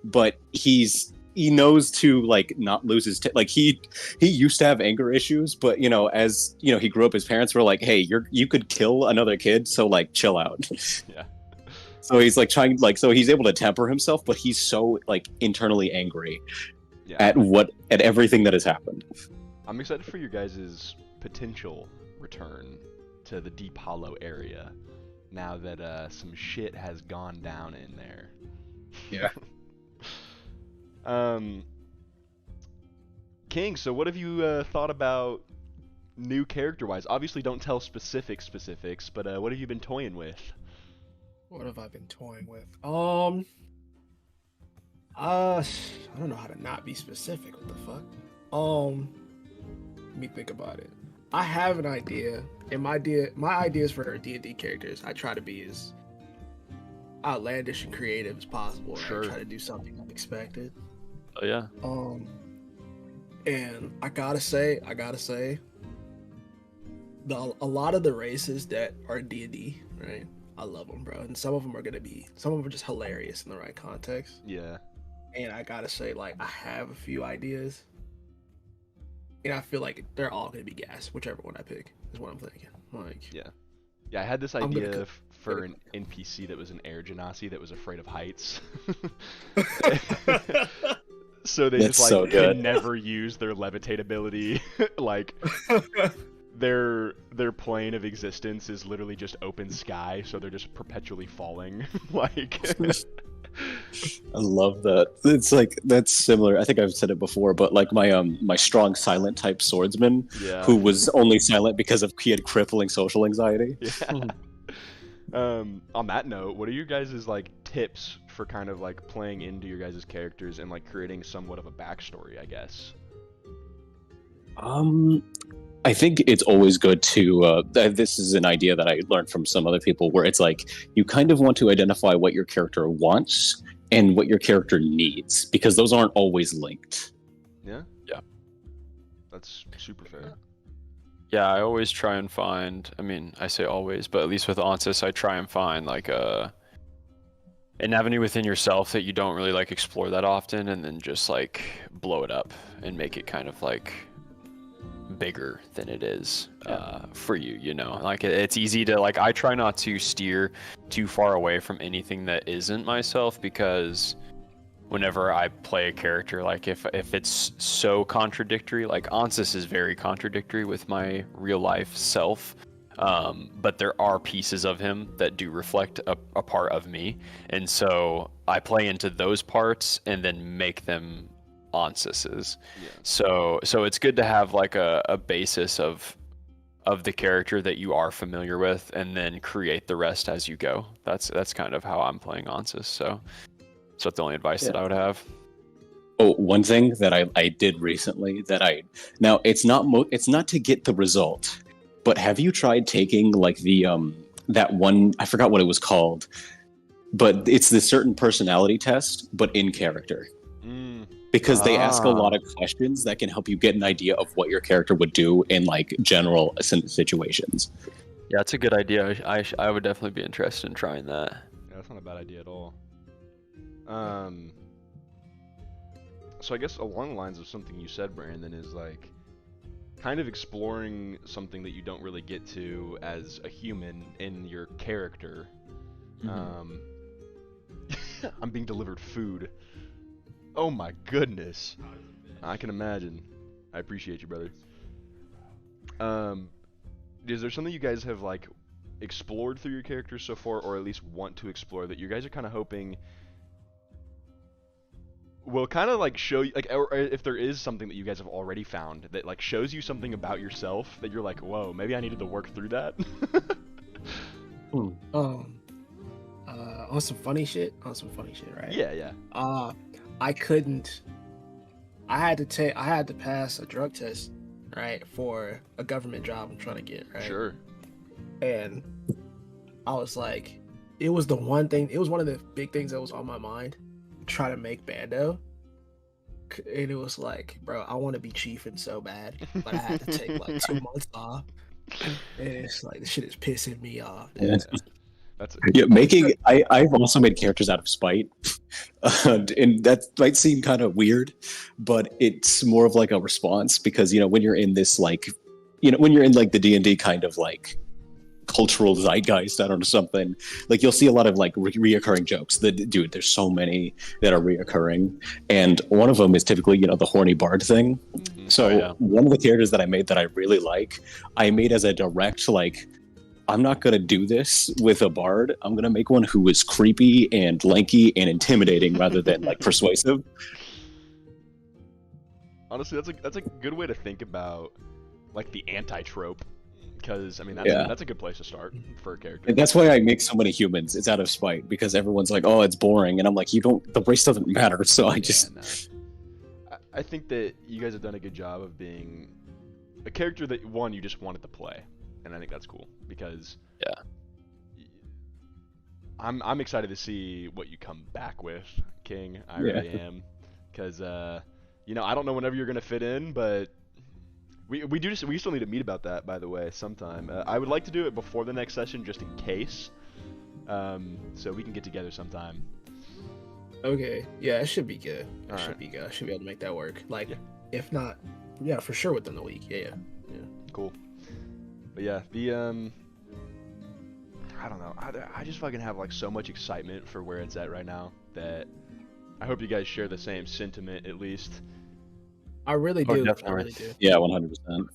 but he knows to like not lose his like he used to have anger issues, but you know, as you know, he grew up, his parents were like, hey, you could kill another kid, so like chill out. Yeah. So he's like trying, like, so he's able to temper himself, but he's so like internally angry at everything that has happened. I'm excited for your guys' potential return to the Deep Hollow area now that some shit has gone down in there. Yeah. King, so what have you thought about new character-wise? Obviously, don't tell specifics, but what have you been toying with? What have I been toying with? I don't know how to not be specific. What the fuck? Let me think about it. I have an idea, and my ideas for D&D characters, I try to be as outlandish and creative as possible. Right? Sure. I try to do something unexpected. Oh yeah. And I gotta say, a lot of the races that are D&D, right? I love them, bro. And some of them are just hilarious in the right context. Yeah. And I gotta say, like, I have a few ideas. And I feel like they're all gonna be gas, whichever one I pick is what I'm thinking. Like, Yeah. Yeah, I had this I'm gonna idea cook- for an NPC that was an air genasi that was afraid of heights. So they That's just like so good. can never use their levitate ability. Like their plane of existence is literally just open sky, so they're just perpetually falling. Like I love that. It's like that's similar. I think I've said it before, but like my strong silent type swordsman yeah. who was only silent because he had crippling social anxiety. Yeah. On that note, what are your guys' like tips for kind of like playing into your guys' characters and like creating somewhat of a backstory, I guess? I think it's always good to. This is an idea that I learned from some other people, where it's like you kind of want to identify what your character wants and what your character needs, because those aren't always linked. Yeah? Yeah. That's super fair. Yeah, I always try and find, I mean, I say always, but at least with Onsis, I try and find like an avenue within yourself that you don't really like explore that often, and then just like blow it up and make it kind of like bigger than it is for you, you know? Like it's easy to, like, I try not to steer too far away from anything that isn't myself, because whenever I play a character, like if it's so contradictory, like Onsis is very contradictory with my real life self, but there are pieces of him that do reflect a part of me, and so I play into those parts and then make them Onsis's. Yeah. So it's good to have like a basis of the character that you are familiar with, and then create the rest as you go. That's kind of how I'm playing Onsis. So that's the only advice that I would have. Oh, one thing that I did recently now it's not to get the result, but have you tried taking like the that one, I forgot what it was called, but it's this certain personality test, but in character. Because they ask a lot of questions that can help you get an idea of what your character would do in like general situations. Yeah, that's a good idea. I would definitely be interested in trying that. Yeah, that's not a bad idea at all. So I guess along the lines of something you said, Brandon, is like kind of exploring something that you don't really get to as a human in your character. I'm being delivered food. Oh my goodness. I can imagine. I appreciate you, brother. Is there something you guys have like explored through your characters so far, or at least want to explore, that you guys are kind of hoping will kind of like show you, like, or if there is something that you guys have already found that like shows you something about yourself that you're like, whoa, maybe I needed to work through that? On some funny shit, right? Yeah. I had to pass a drug test, right, for a government job I'm trying to get, right? Sure. And I was like, it was one of the big things that was on my mind, try to make Bando. And it was like, bro, I want to be chiefing so bad, but I had to take like 2 months off. And it's like, this shit is pissing me off. Yeah. That's I've also made characters out of spite, and that might seem kind of weird, but it's more of like a response, because when you're in this like, when you're in like the D&D kind of like cultural zeitgeist, I don't know, something like, you'll see a lot of like reoccurring jokes. Dude, there's so many that are reoccurring, and one of them is typically the horny bard thing. So one of the characters that I made that I really like, I made as a direct like, I'm not going to do this with a bard. I'm going to make one who is creepy and lanky and intimidating rather than like persuasive. Honestly, that's a good way to think about like the anti-trope, because I mean Yeah. that's a good place to start for a character. And that's why I make so many humans. It's out of spite because everyone's like, "Oh, it's boring," and I'm like, "You don't. The race doesn't matter." So I just I think that you guys have done a good job of being a character that you just wanted to play, and I think that's cool because Yeah. I'm excited to see what you come back with, King. I Yeah. really am, because you know, I don't know whenever you're gonna fit in, but we still need to meet about that, by the way, sometime. I would like to do it before the next session just in case, so we can get together sometime. Okay, yeah, it should be good. It All should right. be good. I should be able to make that work. Like, Yeah. if not, yeah, for sure within the week. Yeah. Cool. But yeah, I don't know. I just fucking have like so much excitement for where it's at right now that I hope you guys share the same sentiment at least. I really Oh, do. I definitely. really do. yeah, 100%.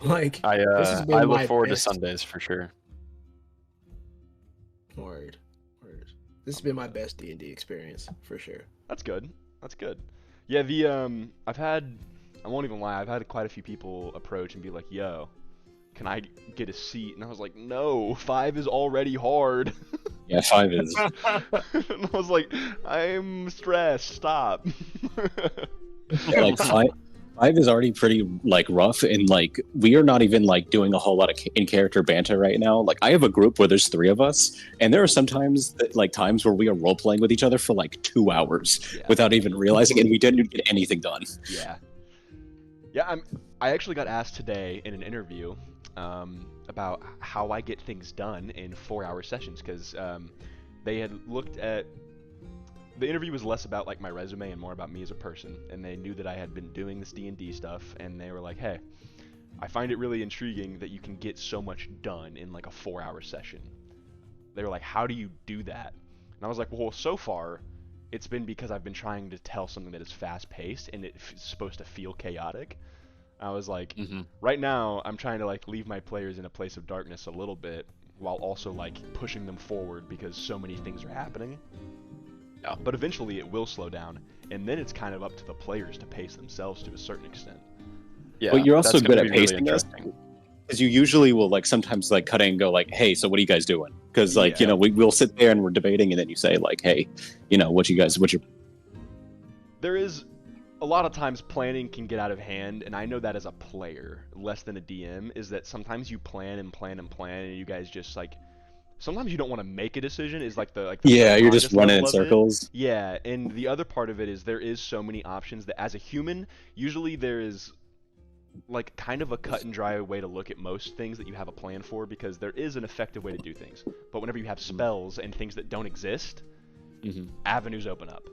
Like, I This has been I my look forward best- to Sundays for sure. word. This has been my best D&D experience for sure. That's good. That's good. Yeah, I won't even lie, I've had quite a few people approach and be like, "Yo, can I get a seat?" And I was like, "No, 5 is already hard." Yeah, 5 is. And I was like, "I'm stressed. Stop." Like 5 is already pretty like rough, and like we are not even like doing a whole lot of in character banter right now. Like I have a group where there's 3 of us, and there are sometimes times where we are role playing with each other for like 2 hours Yeah. without even realizing, and we didn't get anything done. Yeah. Yeah, I actually got asked today in an interview about how I get things done in 4-hour sessions, because they had looked at the interview was less about like my resume and more about me as a person, and they knew that I had been doing this D&D stuff, and they were like, "Hey, I find it really intriguing that you can get so much done in like a 4-hour session." They were like, "How do you do that?" And I was like, "Well, so far it's been because I've been trying to tell something that is fast-paced and it's supposed to feel chaotic." I was like, Mm-hmm. right now I'm trying to like leave my players in a place of darkness a little bit while also like pushing them forward because so many things are happening. Yeah. But eventually it will slow down, and then it's kind of up to the players to pace themselves to a certain extent. Yeah, But you're also that's good gonna at be really pacing us. interesting. Because you usually will like sometimes like cut in and go like, "Hey, so what are you guys doing?" Because like Yeah. we'll sit there and we're debating, and then you say like, "Hey, what's your." There is a lot of times planning can get out of hand, and I know that as a player, less than a DM, is that sometimes you plan and plan and plan, and you guys just like, sometimes you don't want to make a decision. Is like the Yeah, you're just subconscious running in level of it. circles. Yeah, and the other part of it is there is so many options that as a human, usually there is like kind of a cut and dry way to look at most things that you have a plan for, because there is an effective way to do things. But whenever you have spells and things that don't exist, Mhm. avenues open up.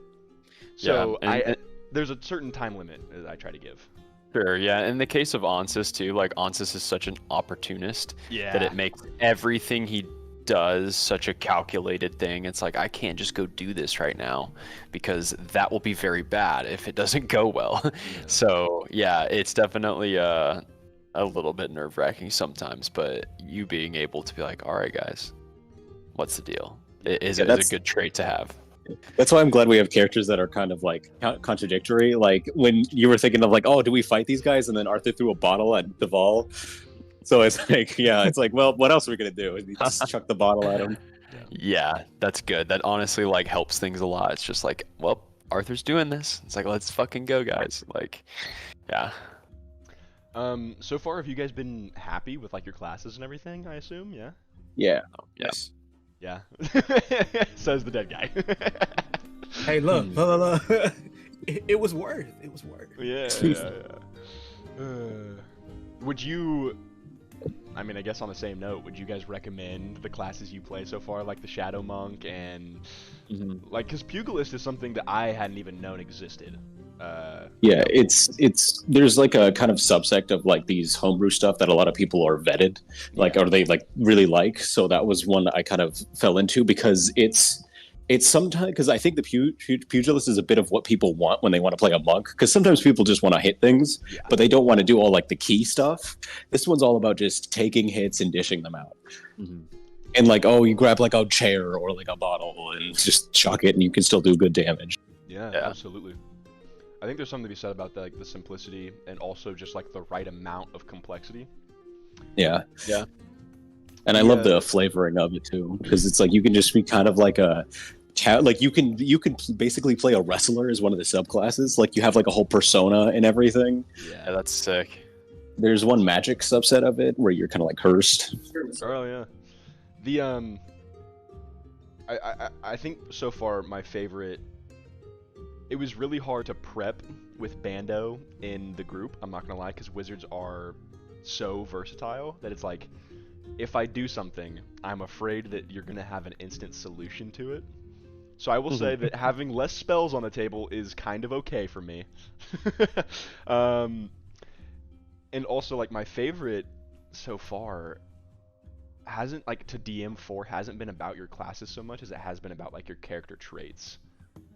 So Yeah, and- there's a certain time limit that I try to give. Sure, yeah. In the case of Onsis too, like Onsis is such an opportunist Yeah. that it makes everything he does such a calculated thing. It's like I can't just go do this right now because that will be very bad if it doesn't go well. So yeah, it's definitely a little bit nerve-wracking sometimes, but you being able to be like, all right, guys, what's the deal? It is, Yeah, is a that's- good trait to have. That's why I'm glad we have characters that are kind of like contradictory. Like when you were thinking of like, "Oh, do we fight these guys?" and then Arthur threw a bottle at Duval. So it's like, yeah, it's like, well, what else are we gonna do? And he just chuck the bottle at him. Yeah, that's good. That honestly like helps things a lot. It's just like, well, Arthur's doing this. It's like, let's fucking go, guys. Like, yeah. So far, have you guys been happy with like your classes and everything? I assume, yeah. Yeah. Yes. Yeah. Says the dead guy. Hey, look. It was worth. It was worth. Yeah. Would you? I mean, I guess on the same note, would you guys recommend the classes you play so far, like the Shadow Monk and Mhm. like, because Pugilist is something that I hadn't even known existed. Yeah, it's there's like a kind of subsect of like these homebrew stuff that a lot of people are vetted, like Yeah. or they like really like. So that was one that I kind of fell into because it's sometimes because I think the pugilist is a bit of what people want when they want to play a monk. Because sometimes people just want to hit things, Yeah. but they don't want to do all like the key stuff. This one's all about just taking hits and dishing them out. And like, oh, you grab like a chair or like a bottle and just chuck it, and you can still do good damage. Yeah, Yeah. absolutely. I think there's something to be said about the simplicity and also just like the right amount of complexity. Yeah. Yeah. And I love the flavoring of it too, because it's like you can just be kind of like a like you can basically play a wrestler as one of the subclasses. Like you have like a whole persona and everything. Yeah, that's sick. There's one magic subset of it where you're kind of like cursed. Oh yeah. The I think so far my favorite. It was really hard to prep with Bando in the group. I'm not gonna lie, because wizards are so versatile that it's like, if I do something, I'm afraid that you're gonna have an instant solution to it. So I will say that having less spells on the table is kind of okay for me. And also, like, my favorite so far hasn't, like, to DM4 hasn't been about your classes so much as it has been about, like, your character traits.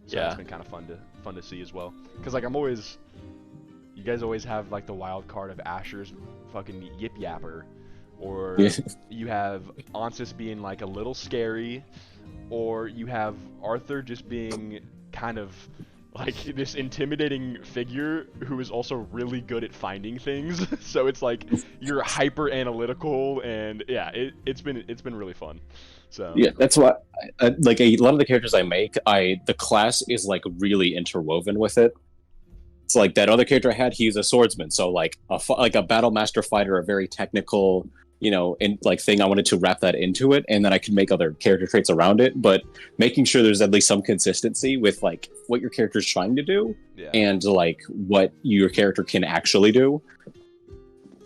So Yeah. it's been kind of fun to see as well. Because, like, you guys always have, like, the wild card of Asher's fucking yip yapper. Or you have Ansis being, like, a little scary. Or you have Arthur just being kind of like this intimidating figure who is also really good at finding things. So it's like you're hyper analytical, and yeah, it's been really fun. So yeah, that's why like a lot of the characters I make, the class is like really interwoven with it. It's like that other character I had, he's a swordsman, so like a battle master fighter, a very technical, and like thing. I wanted to wrap that into it, and then I could make other character traits around it, but making sure there's at least some consistency with like what your character's trying to do and like what your character can actually do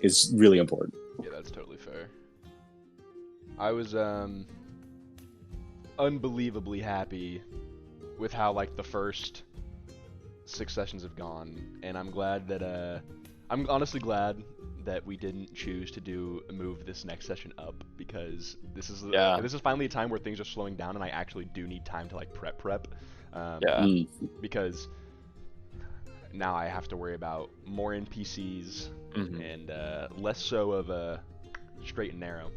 is really important. Yeah, that's totally fair. I was unbelievably happy with how like the first 6 sessions have gone, and I'm glad that I'm honestly glad that we didn't choose to move this next session up, because this is finally a time where things are slowing down and I actually do need time to like prep because now I have to worry about more NPCs and less so of a straight and narrow.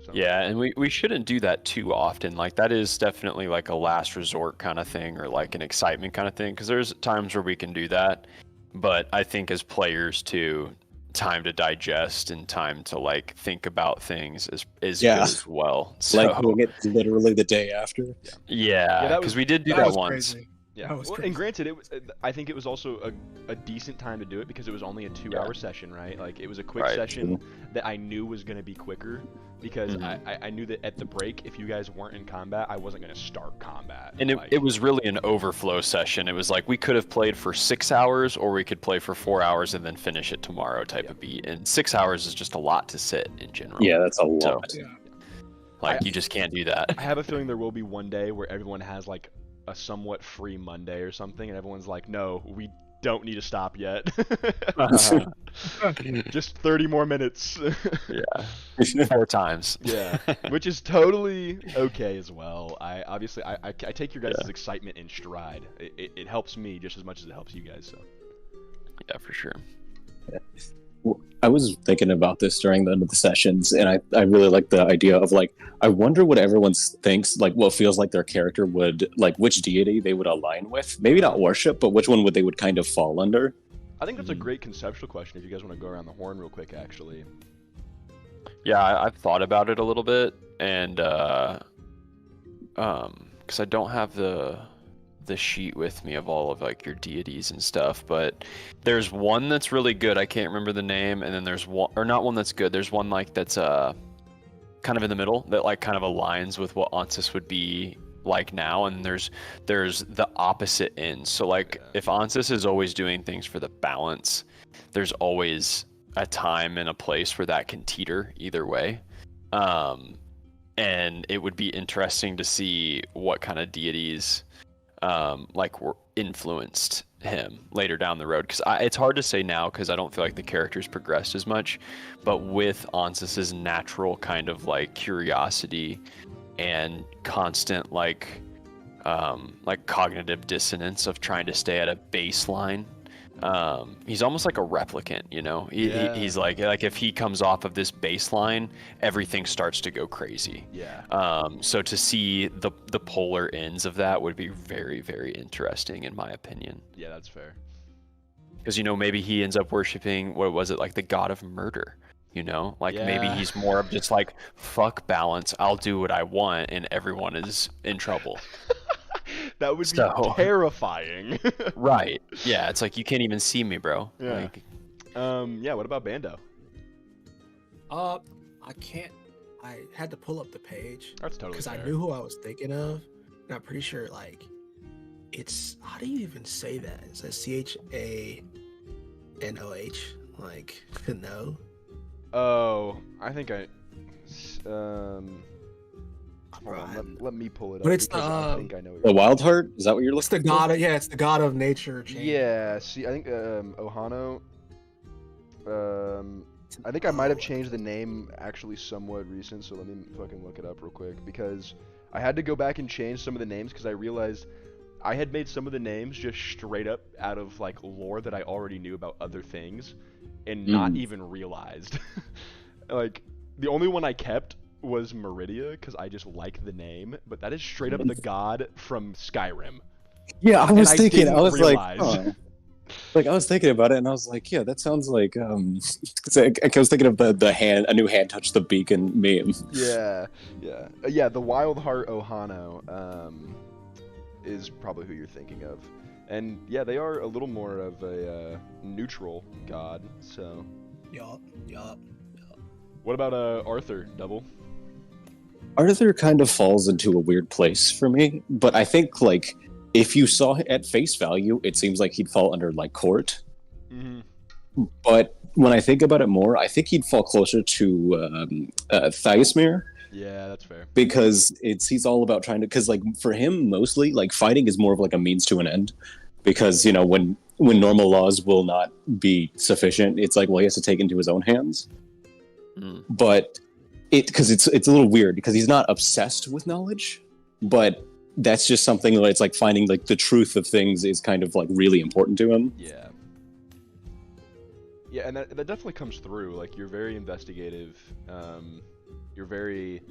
So. Yeah, and we shouldn't do that too often. Like, that is definitely like a last resort kind of thing, or like an excitement kind of thing, because there's times where we can do that, but I think as players too, time to digest and time to like think about things is good as well. So, like doing it literally the day after. Yeah, because we did do that once. Crazy. Yeah, and granted, I think it was also a decent time to do it because it was only a 2-hour session, right? Like, it was a quick session that I knew was going to be quicker because I knew that at the break, if you guys weren't in combat, I wasn't going to start combat. And it was really an overflow session. It was like we could have played for 6 hours, or we could play for 4 hours and then finish it tomorrow type of beat. And 6 hours is just a lot to sit in general. Yeah, that's a lot. So, like, you just can't do that. I have a feeling there will be one day where everyone has like a somewhat free Monday or something, and everyone's like, no, we don't need to stop yet. Just 30 more minutes. Yeah. 4 times. Yeah, which is totally okay as well. I take your guys' excitement in stride. It helps me just as much as it helps you guys. So. Yeah, for sure. Yeah. I was thinking about this during the end of the sessions, and I really like the idea of like, I wonder what everyone thinks, like what feels like their character would, like which deity they would align with. Maybe not worship, but which one they would kind of fall under. I think that's a great conceptual question if you guys want to go around the horn real quick, actually. Yeah, I've thought about it a little bit, and because I don't have the sheet with me of all of like your deities and stuff, but there's one that's really good. I can't remember the name, and then there's one, or not one that's good. There's one like that's kind of in the middle that like kind of aligns with what Ansis would be like now, and there's the opposite ends. So like if Ansis is always doing things for the balance, there's always a time and a place where that can teeter either way. And it would be interesting to see what kind of deities like were influenced him later down the road, because it's hard to say now because I don't feel like the character's progressed as much, but with Ansis's natural kind of like curiosity and constant like cognitive dissonance of trying to stay at a baseline, he's almost like a replicant, he's like if he comes off of this baseline, everything starts to go crazy. So to see the polar ends of that would be very, very interesting in my opinion. Yeah, that's fair. Because, maybe he ends up worshiping, what was it, like the god of murder, Like maybe Yeah. he's more of just like, fuck balance, I'll do what I want, and everyone is in trouble. That would be So- terrifying. Right. Yeah, it's like, you can't even see me, bro. Yeah. Like, Yeah, what about Bando? I can't. I had to pull up the page That's totally because I fair. knew who I was thinking of, and I'm pretty sure it's how do you even say that? It's a CHANOH. Like no. Oh, I think hold on, Right. let me pull it up. But it's because the, I think I know what The you're Wild Heart? Is that what you're It's the looking for? god of it's the god of nature. Change. Yeah, see, I think Ohano. I think I might have changed the name actually somewhat recent, so let me fucking look it up real quick because I had to go back and change some of the names because I realized I had made some of the names just straight up out of like lore that I already knew about other things and not even realized. Like the only one I kept was Meridia because I just like the name, but that is straight up the god from Skyrim. Yeah, I was I thinking. didn't I was realize. like, huh. Like I was thinking about it, and I was like, yeah, that sounds like 'cause I was thinking of the hand, a new hand touched the beacon meme. Yeah, yeah. The Wild Heart Ohano is probably who you're thinking of, and yeah, they are a little more of a neutral god. So, Yup. what about Arthur Double? Arthur kind of falls into a weird place for me, but I think like if you saw it at face value, it seems like he'd fall under like court. Mm-hmm. But when I think about it more, I think he'd fall closer to Thyesmere. Yeah, that's fair. Because he's all about trying to, because like for him mostly like fighting is more of like a means to an end, because when normal laws will not be sufficient, it's like, well, he has to take it into his own hands. But because it's a little weird because he's not obsessed with knowledge, but that's just something where it's like finding like the truth of things is kind of like really important to him. Yeah. Yeah, and that definitely comes through. Like you're very investigative. You're very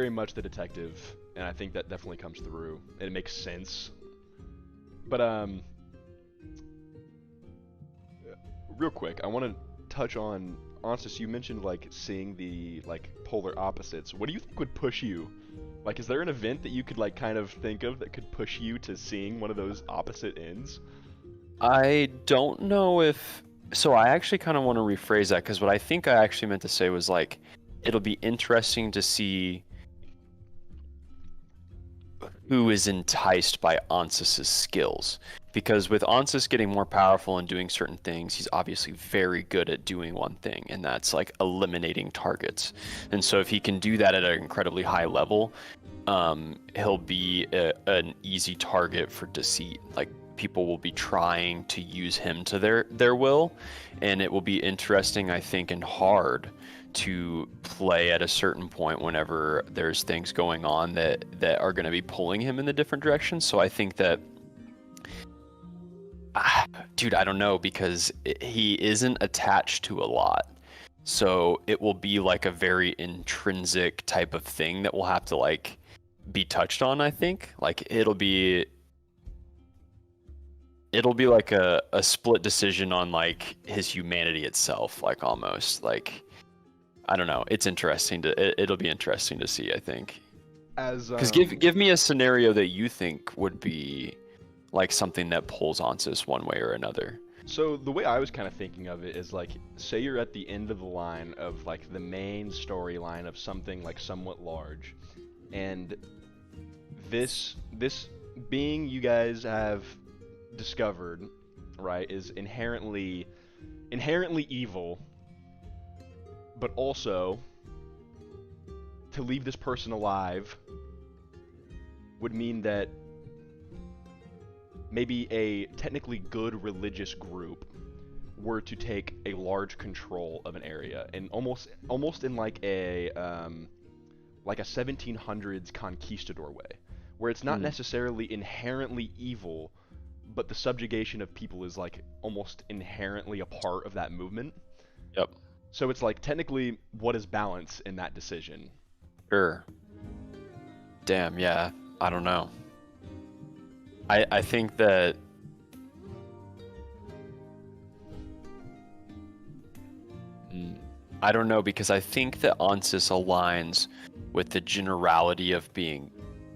much the detective, and I think that definitely comes through. And it makes sense. But real quick, I want to touch on Ansys. You mentioned like seeing the like polar opposites. What do you think would push you? Like, is there an event that you could like kind of think of that could push you to seeing one of those opposite ends? I don't know if. So I actually kind of want to rephrase that because what I think I actually meant to say was like, it'll be interesting to see who is enticed by Ansys's skills. Because with Ansys getting more powerful and doing certain things, he's obviously very good at doing one thing, and that's like eliminating targets. And so if he can do that at an incredibly high level, he'll be an easy target for deceit. Like people will be trying to use him to their will, and it will be interesting, I think, and hard to play at a certain point whenever there's things going on that are going to be pulling him in the different directions. So I think that dude, I don't know, because he isn't attached to a lot. So it will be like a very intrinsic type of thing that will have to like be touched on, I think. Like it'll be like a split decision on like his humanity itself, like almost. Like I don't know. It's interesting it'll be interesting to see, I think. Because give me a scenario that you think would be like something that pulls Ansys one way or another. So the way I was kind of thinking of it is like, say you're at the end of the line of like the main storyline of something like somewhat large, and this being you guys have discovered, right, is inherently evil, but also to leave this person alive would mean that maybe a technically good religious group were to take a large control of an area, and almost in like a 1700s conquistador way, where it's not necessarily inherently evil, but the subjugation of people is like almost inherently a part of that movement. Yep. So it's like technically, what is balance in that decision? Sure. Damn, yeah. I don't know. I think that I don't know, because I think that Ansys aligns with the generality of being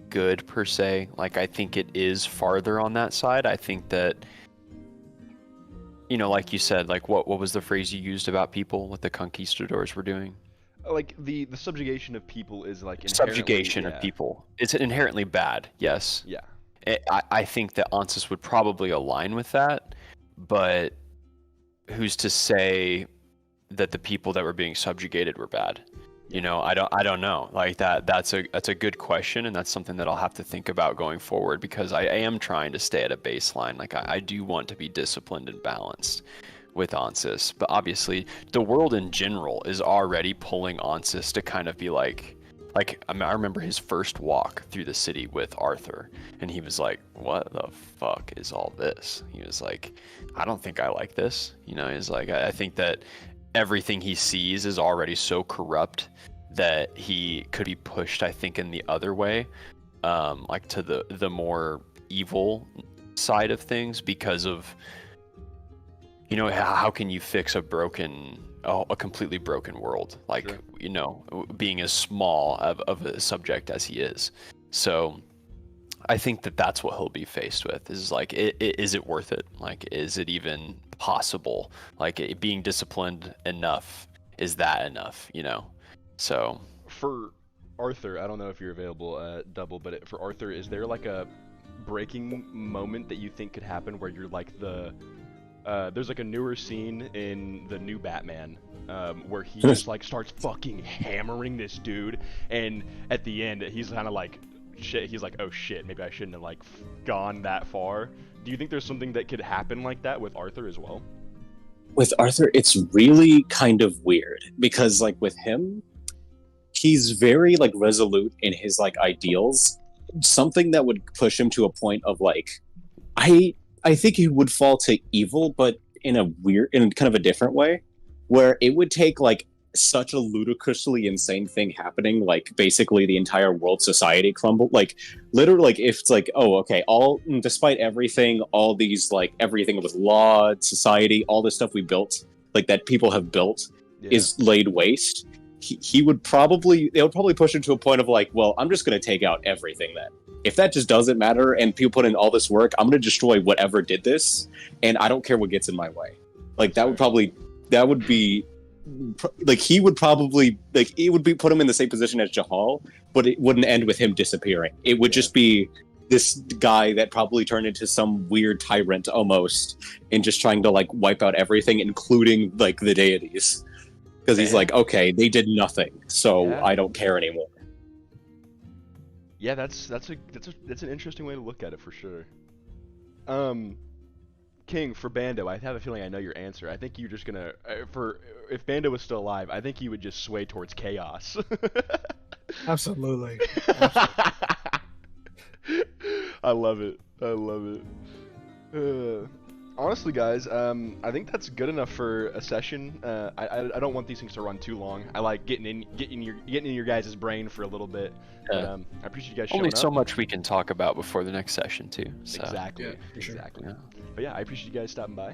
good per se. Like, I think it is farther on that side. I think that, you know, like you said, like what was the phrase you used about people, what the conquistadors were doing? Like the subjugation of people is like Subjugation of people. It's inherently bad, yes. Yeah. I think that Ansys would probably align with that, but who's to say that the people that were being subjugated were bad? You know, I don't know. Like that's a good question, and that's something that I'll have to think about going forward, because I am trying to stay at a baseline. Like I do want to be disciplined and balanced with Ansys, but obviously the world in general is already pulling Ansys to kind of be like I remember his first walk through the city with Arthur, and he was like, what the fuck is all this? He was like, I don't think I like this. You know, he's like, I think that everything he sees is already so corrupt that he could be pushed, I think, in the other way, like to the more evil side of things, because of, you know, how can you fix a completely broken world, like, sure, you know, being as small of a subject as he is. So I think that that's what he'll be faced with, is like, is it worth it? Like, is it even possible? Like, being disciplined enough, is that enough, you know? So for Arthur, I don't know if you're available, Double, but for Arthur, is there like a breaking moment that you think could happen where you're like there's like a newer scene in the new Batman, where he just like starts fucking hammering this dude, and at the end he's kind of like, shit, he's like, oh shit, maybe I shouldn't have like gone that far. Do you think there's something that could happen like that with Arthur as well? With Arthur, it's really kind of weird, because like with him, he's very like resolute in his like ideals, something that would push him to a point of like, I think he would fall to evil, but in kind of a different way, where it would take like such a ludicrously insane thing happening, like basically the entire world society crumble, like literally, like if it's like, oh, okay, despite everything, all these like everything with law, society, all this stuff we built, like that people have built, is laid waste. It would probably push him to a point of like, well, I'm just going to take out everything then. If that just doesn't matter and people put in all this work, I'm going to destroy whatever did this, and I don't care what gets in my way. Like that would be like, he would probably, like, it would be put him in the same position as Jahal, but it wouldn't end with him disappearing. It would just be this guy that probably turned into some weird tyrant almost, and just trying to like wipe out everything, including like the deities. Because he's like, okay, they did nothing, so I don't care anymore. Yeah, that's an interesting way to look at it for sure. King, for Bando, I have a feeling I know your answer. I think you're just gonna, if Bando was still alive, I think he would just sway towards chaos. Absolutely. I love it. Honestly, guys, I think that's good enough for a session. I don't want these things to run too long. I like getting in your guys' brain for a little bit. But, I appreciate you guys showing up. Only so much we can talk about before the next session too. So. Exactly. Yeah, for sure. Exactly. Yeah. But yeah, I appreciate you guys stopping by.